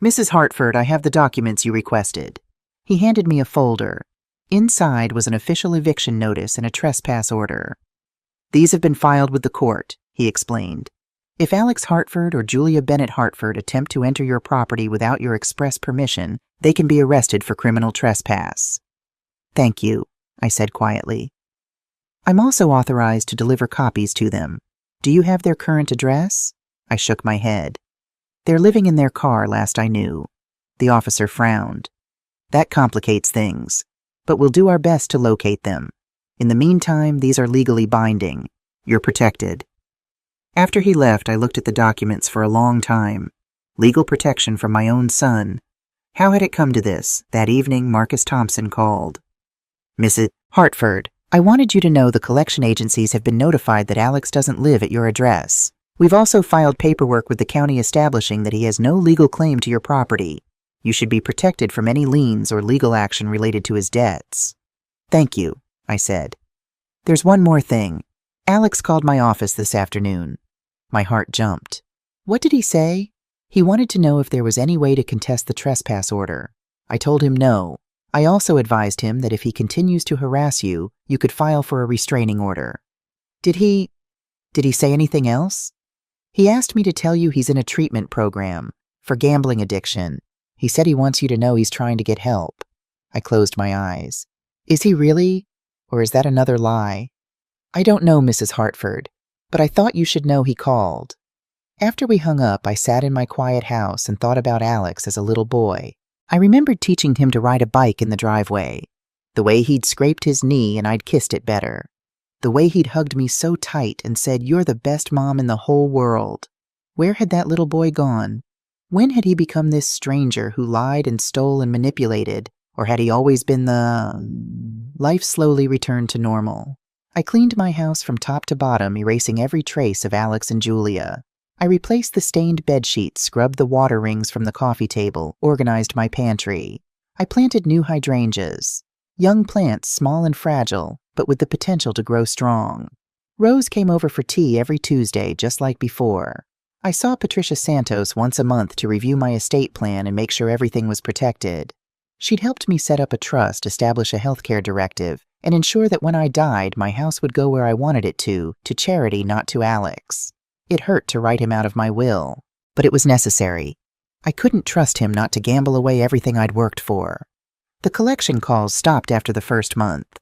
Mrs. Hartford, I have the documents you requested. He handed me a folder. Inside was an official eviction notice and a trespass order. These have been filed with the court, he explained. If Alex Hartford or Julia Bennett Hartford attempt to enter your property without your express permission, they can be arrested for criminal trespass. Thank you, I said quietly. I'm also authorized to deliver copies to them. Do you have their current address? I shook my head. They're living in their car, last I knew. The officer frowned. That complicates things, but we'll do our best to locate them. In the meantime, these are legally binding. You're protected. After he left, I looked at the documents for a long time. Legal protection from my own son. How had it come to this? That evening, Marcus Thompson called. Mrs. Hartford, I wanted you to know the collection agencies have been notified that Alex doesn't live at your address. We've also filed paperwork with the county establishing that he has no legal claim to your property. You should be protected from any liens or legal action related to his debts. Thank you, I said. There's one more thing. Alex called my office this afternoon. My heart jumped. What did he say? He wanted to know if there was any way to contest the trespass order. I told him no. I also advised him that if he continues to harass you, you could file for a restraining order. Did he say anything else? He asked me to tell you he's in a treatment program for gambling addiction. He said he wants you to know he's trying to get help. I closed my eyes. Is he really? Or is that another lie? I don't know, Mrs. Hartford, but I thought you should know he called. After we hung up, I sat in my quiet house and thought about Alex as a little boy. I remembered teaching him to ride a bike in the driveway. The way he'd scraped his knee and I'd kissed it better. The way he'd hugged me so tight and said, "You're the best mom in the whole world." Where had that little boy gone? When had he become this stranger who lied and stole and manipulated? Or had he always been Life slowly returned to normal. I cleaned my house from top to bottom, erasing every trace of Alex and Julia. I replaced the stained bedsheets, scrubbed the water rings from the coffee table, organized my pantry. I planted new hydrangeas. Young plants, small and fragile, but with the potential to grow strong. Rose came over for tea every Tuesday, just like before. I saw Patricia Santos once a month to review my estate plan and make sure everything was protected. She'd helped me set up a trust, establish a healthcare directive, and ensure that when I died, my house would go where I wanted it to charity, not to Alex. It hurt to write him out of my will, but it was necessary. I couldn't trust him not to gamble away everything I'd worked for. The collection calls stopped after the first month.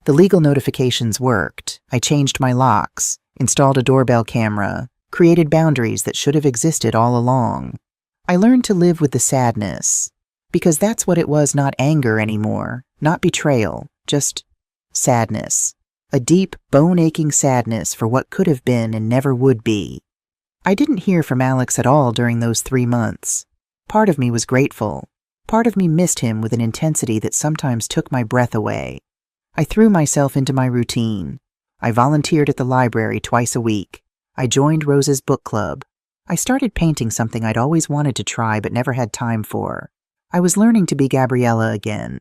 The legal notifications worked. I changed my locks, installed a doorbell camera, created boundaries that should have existed all along. I learned to live with the sadness, because that's what it was, not anger anymore, not betrayal, just sadness. A deep, bone-aching sadness for what could have been and never would be. I didn't hear from Alex at all during those 3 months. Part of me was grateful. Part of me missed him with an intensity that sometimes took my breath away. I threw myself into my routine. I volunteered at the library twice a week. I joined Rose's book club. I started painting, something I'd always wanted to try but never had time for. I was learning to be Gabriella again.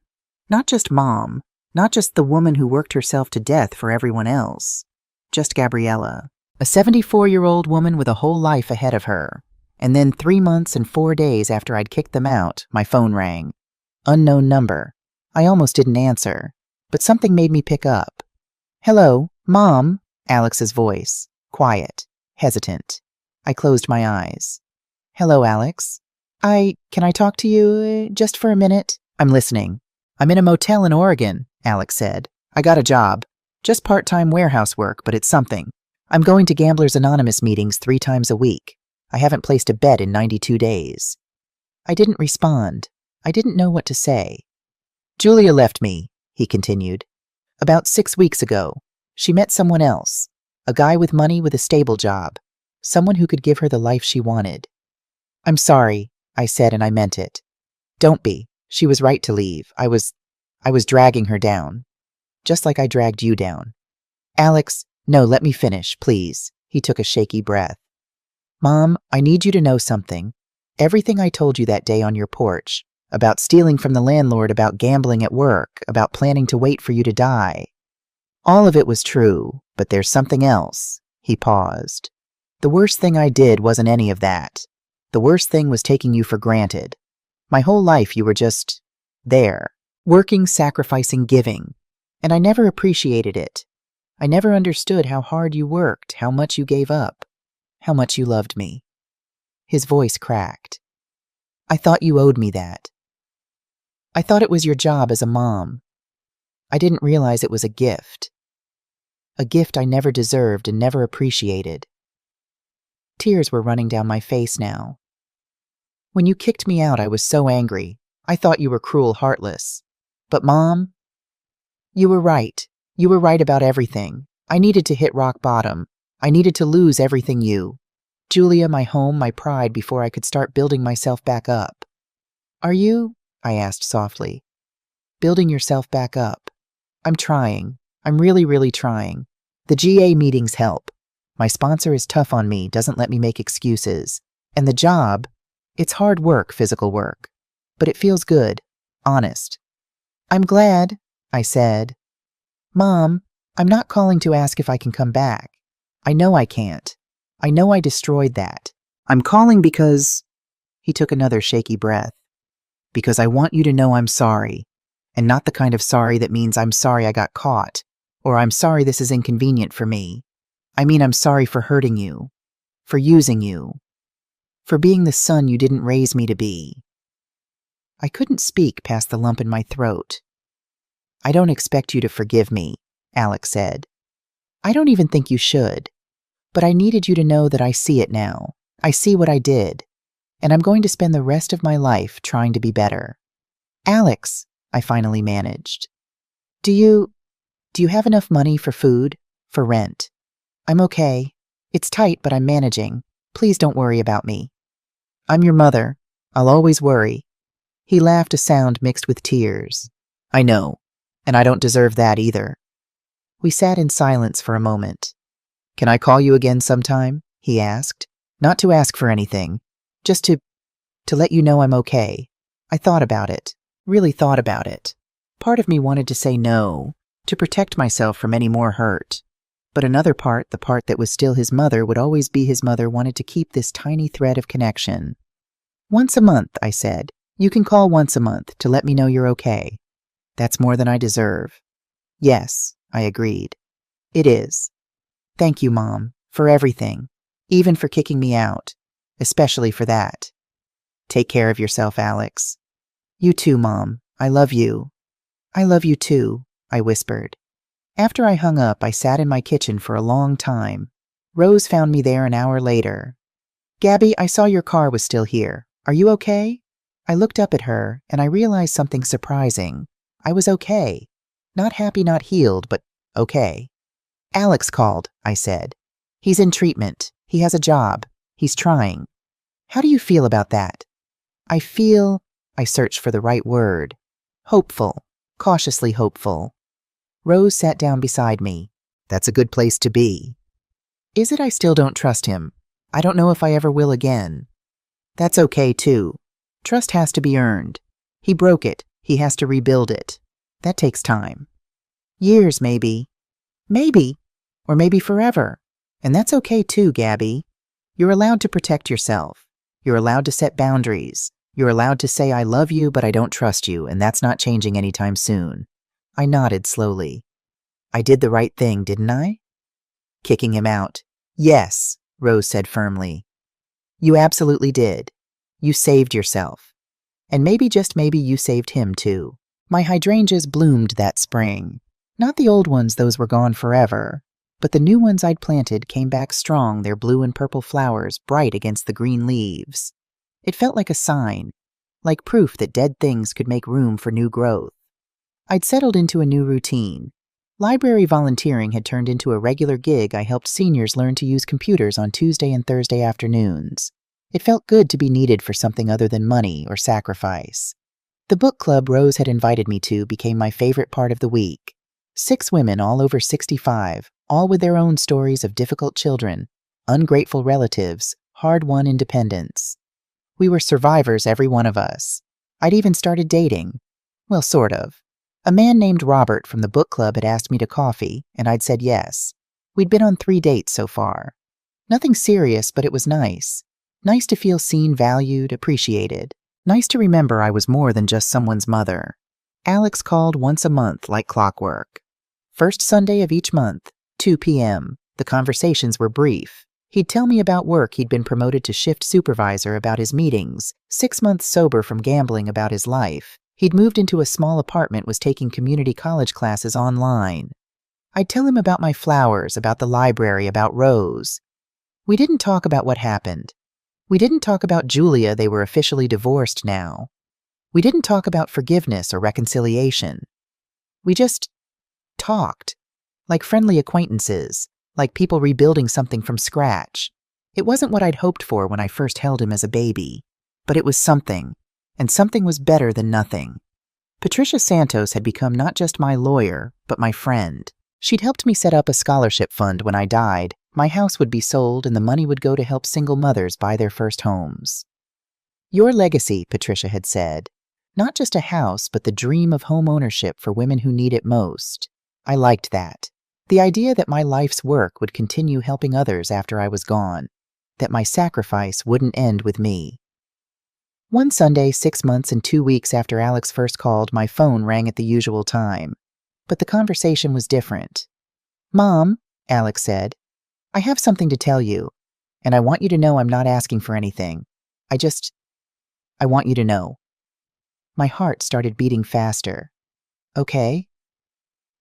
Not just mom. Not just the woman who worked herself to death for everyone else. Just Gabriella. A 74-year-old woman with a whole life ahead of her. And then 3 months and 4 days after I'd kicked them out, my phone rang. Unknown number. I almost didn't answer, but something made me pick up. "Hello, Mom," Alex's voice. Quiet. Hesitant. I closed my eyes. "Hello, Alex. Can I talk to you just for a minute?" "I'm listening." "I'm in a motel in Oregon," Alex said. "I got a job. Just part-time warehouse work, but it's something. I'm going to Gamblers Anonymous meetings 3 times a week. I haven't placed a bet in 92 days. I didn't respond. I didn't know what to say. "Julia left me," he continued. "About 6 weeks ago. She met someone else. A guy with money with a stable job. Someone who could give her the life she wanted." "I'm sorry," I said, and I meant it. "Don't be. She was right to leave. I was dragging her down. Just like I dragged you down." "Alex, no, let me finish, please." He took a shaky breath. "Mom, I need you to know something. Everything I told you that day on your porch, about stealing from the landlord, about gambling at work, about planning to wait for you to die. All of it was true, but there's something else." He paused. "The worst thing I did wasn't any of that. The worst thing was taking you for granted. My whole life you were just there, working, sacrificing, giving. And I never appreciated it. I never understood how hard you worked, how much you gave up, how much you loved me." His voice cracked. "I thought you owed me that. I thought it was your job as a mom. I didn't realize it was a gift. A gift I never deserved and never appreciated." Tears were running down my face now. "When you kicked me out, I was so angry. I thought you were cruel, heartless. But Mom, you were right. You were right about everything. I needed to hit rock bottom. I needed to lose everything Julia, my home, my pride, before I could start building myself back up." "Are you," I asked softly, "building yourself back up?" "I'm trying. I'm really, really trying. The GA meetings help. My sponsor is tough on me, doesn't let me make excuses. And the job, it's hard work, physical work. But it feels good, honest." "I'm glad," I said. "Mom, I'm not calling to ask if I can come back. I know I can't. I know I destroyed that. I'm calling because He took another shaky breath. Because I want you to know I'm sorry, and not the kind of sorry that means I'm sorry I got caught, or I'm sorry this is inconvenient for me. I mean I'm sorry for hurting you, for using you, for being the son you didn't raise me to be. I couldn't speak past the lump in my throat. I don't expect you to forgive me, Alex said. I don't even think you should. But I needed you to know that I see it now. I see what I did. And I'm going to spend the rest of my life trying to be better. Alex, I finally managed. Do you have enough money for food, for rent? I'm okay. It's tight, but I'm managing. Please don't worry about me. I'm your mother. I'll always worry. He laughed, a sound mixed with tears. I know, and I don't deserve that either. We sat in silence for a moment. Can I call you again sometime? He asked. Not to ask for anything, just to let you know I'm okay. I thought about it, really thought about it. Part of me wanted to say no, to protect myself from any more hurt. But another part, the part that was still his mother, would always be his mother, wanted to keep this tiny thread of connection. Once a month, I said. You can call once a month to let me know you're okay. That's more than I deserve. Yes, I agreed. It is. Thank you, Mom, for everything, even for kicking me out, especially for that. Take care of yourself, Alex. You too, Mom. I love you. I love you too, I whispered. After I hung up, I sat in my kitchen for a long time. Rose found me there an hour later. Gabby, I saw your car was still here. Are you okay? I looked up at her, and I realized something surprising. I was okay. Not happy, not healed, but okay. Alex called, I said. He's in treatment. He has a job. He's trying. How do you feel about that? I searched for the right word. Hopeful. Cautiously hopeful. Rose sat down beside me. That's a good place to be. Is it? I still don't trust him. I don't know if I ever will again. That's okay, too. Trust has to be earned. He broke it. He has to rebuild it. That takes time. Years, maybe. Maybe. Or maybe forever. And that's okay, too, Gabby. You're allowed to protect yourself. You're allowed to set boundaries. You're allowed to say, I love you, but I don't trust you, and that's not changing anytime soon. I nodded slowly. I did the right thing, didn't I? Kicking him out. Yes, Rose said firmly. You absolutely did. You saved yourself. And maybe, just maybe, you saved him too. My hydrangeas bloomed that spring. Not the old ones, those were gone forever. But the new ones I'd planted came back strong, their blue and purple flowers bright against the green leaves. It felt like a sign, like proof that dead things could make room for new growth. I'd settled into a new routine. Library volunteering had turned into a regular gig. I helped seniors learn to use computers on Tuesday and Thursday afternoons. It felt good to be needed for something other than money or sacrifice. The book club Rose had invited me to became my favorite part of the week. 6 women, all over 65, all with their own stories of difficult children, ungrateful relatives, hard-won independence. We were survivors, every one of us. I'd even started dating. Well, sort of. A man named Robert from the book club had asked me to coffee, and I'd said yes. We'd been on 3 dates so far. Nothing serious, but it was nice. Nice to feel seen, valued, appreciated. Nice to remember I was more than just someone's mother. Alex called once a month like clockwork. First Sunday of each month, 2 p.m. The conversations were brief. He'd tell me about work, he'd been promoted to shift supervisor, about his meetings, 6 months sober from gambling, about his life. He'd moved into a small apartment, was taking community college classes online. I'd tell him about my flowers, about the library, about Rose. We didn't talk about what happened. We didn't talk about Julia, they were officially divorced now. We didn't talk about forgiveness or reconciliation. We just talked, like friendly acquaintances, like people rebuilding something from scratch. It wasn't what I'd hoped for when I first held him as a baby, but it was something, and something was better than nothing. Patricia Santos had become not just my lawyer, but my friend. She'd helped me set up a scholarship fund when I died. My house would be sold and the money would go to help single mothers buy their first homes. Your legacy, Patricia had said. Not just a house, but the dream of home ownership for women who need it most. I liked that. The idea that my life's work would continue helping others after I was gone. That my sacrifice wouldn't end with me. One Sunday, 6 months and 2 weeks after Alex first called, my phone rang at the usual time. But the conversation was different. "Mom," Alex said, "I have something to tell you, and I want you to know I'm not asking for anything. I want you to know." My heart started beating faster. "Okay."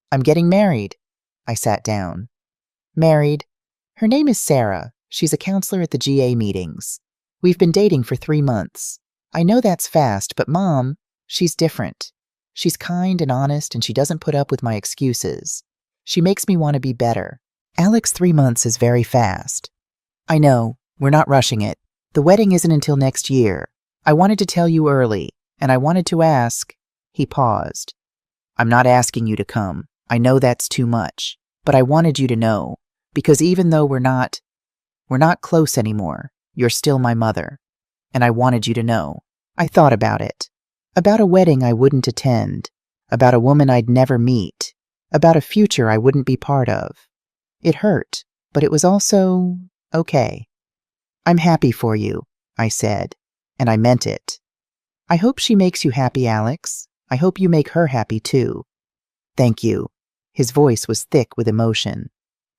"I'm getting married." I sat down. "Married. Her name is Sarah. She's a counselor at the GA meetings. We've been dating for 3 months. I know that's fast, but Mom, she's different. She's kind and honest, and she doesn't put up with my excuses. She makes me want to be better." "Alex, 3 months is very fast." "I know. We're not rushing it. The wedding isn't until next year. I wanted to tell you early, and I wanted to ask." He paused. "I'm not asking you to come. I know that's too much. But I wanted you to know, because even though we're not close anymore, you're still my mother. And I wanted you to know." I thought about it. About a wedding I wouldn't attend. About a woman I'd never meet. About a future I wouldn't be part of. It hurt, but it was also okay. "I'm happy for you," I said, and I meant it. "I hope she makes you happy, Alex. I hope you make her happy too." "Thank you." His voice was thick with emotion.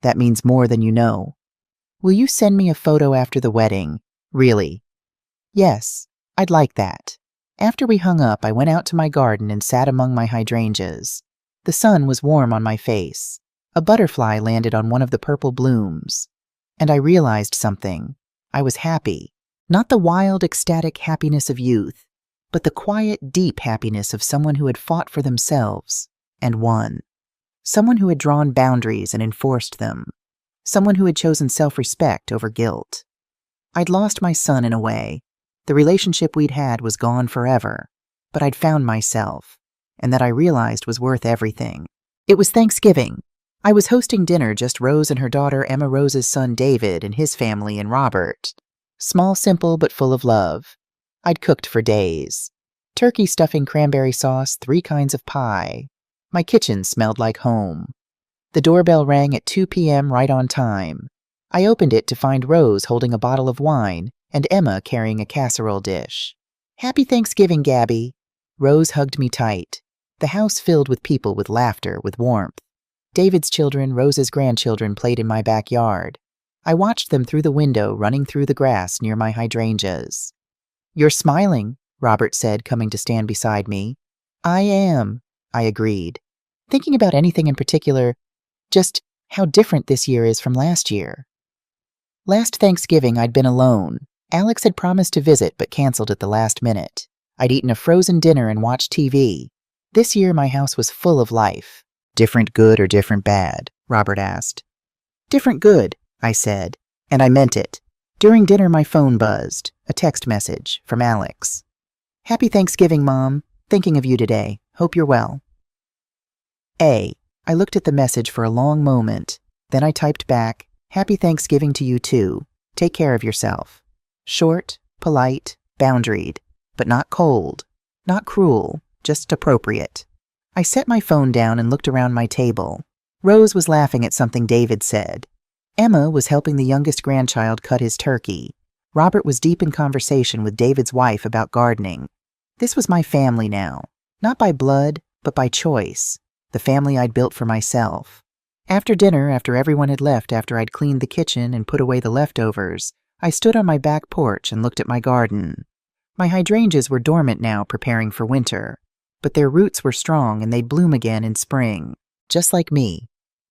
"That means more than you know. Will you send me a photo after the wedding? Really?" "Yes, I'd like that." After we hung up, I went out to my garden and sat among my hydrangeas. The sun was warm on my face. A butterfly landed on one of the purple blooms. And I realized something. I was happy. Not the wild, ecstatic happiness of youth, but the quiet, deep happiness of someone who had fought for themselves and won. Someone who had drawn boundaries and enforced them. Someone who had chosen self-respect over guilt. I'd lost my son in a way. The relationship we'd had was gone forever, but I'd found myself, and that I realized was worth everything. It was Thanksgiving. I was hosting dinner, just Rose and her daughter Emma Rose's son David and his family and Robert. Small, simple, but full of love. I'd cooked for days. Turkey, stuffing, cranberry sauce, 3 kinds of pie. My kitchen smelled like home. The doorbell rang at 2 p.m. right on time. I opened it to find Rose holding a bottle of wine and Emma carrying a casserole dish. "Happy Thanksgiving, Gabby." Rose hugged me tight. The house filled with people, with laughter, with warmth. David's children, Rose's grandchildren, played in my backyard. I watched them through the window, running through the grass near my hydrangeas. "You're smiling," Robert said, coming to stand beside me. "I am," I agreed. "Thinking about anything in particular? Just how different this year is from last year." Last Thanksgiving, I'd been alone. Alex had promised to visit but canceled at the last minute. I'd eaten a frozen dinner and watched TV. This year, my house was full of life. "Different good or different bad?" Robert asked. "Different good," I said, and I meant it. During dinner, my phone buzzed. A text message from Alex. "Happy Thanksgiving, Mom. Thinking of you today. Hope you're well." I looked at the message for a long moment. Then I typed back, "Happy Thanksgiving to you too. Take care of yourself." Short, polite, boundaried, but not cold, not cruel, just appropriate. I set my phone down and looked around my table. Rose was laughing at something David said. Emma was helping the youngest grandchild cut his turkey. Robert was deep in conversation with David's wife about gardening. This was my family now, not by blood, but by choice, the family I'd built for myself. After dinner, after everyone had left, after I'd cleaned the kitchen and put away the leftovers, I stood on my back porch and looked at my garden. My hydrangeas were dormant now, preparing for winter, but their roots were strong and they'd bloom again in spring, just like me.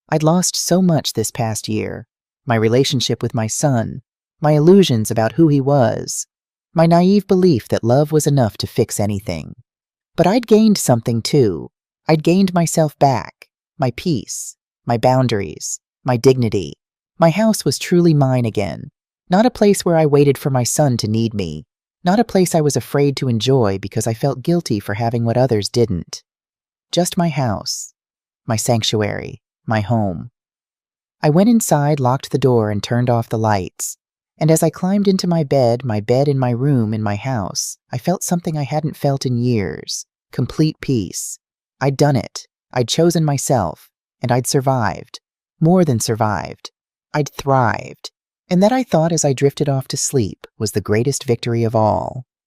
I'd lost so much this past year. My relationship with my son, my illusions about who he was, my naive belief that love was enough to fix anything. But I'd gained something too. I'd gained myself back, my peace, my boundaries, my dignity. My house was truly mine again. Not a place where I waited for my son to need me. Not a place I was afraid to enjoy because I felt guilty for having what others didn't. Just my house, my sanctuary, my home. I went inside, locked the door, and turned off the lights. And as I climbed into my bed in my room in my house, I felt something I hadn't felt in years. Complete peace. I'd done it. I'd chosen myself. And I'd survived. More than survived. I'd thrived. And that, I thought as I drifted off to sleep, was the greatest victory of all.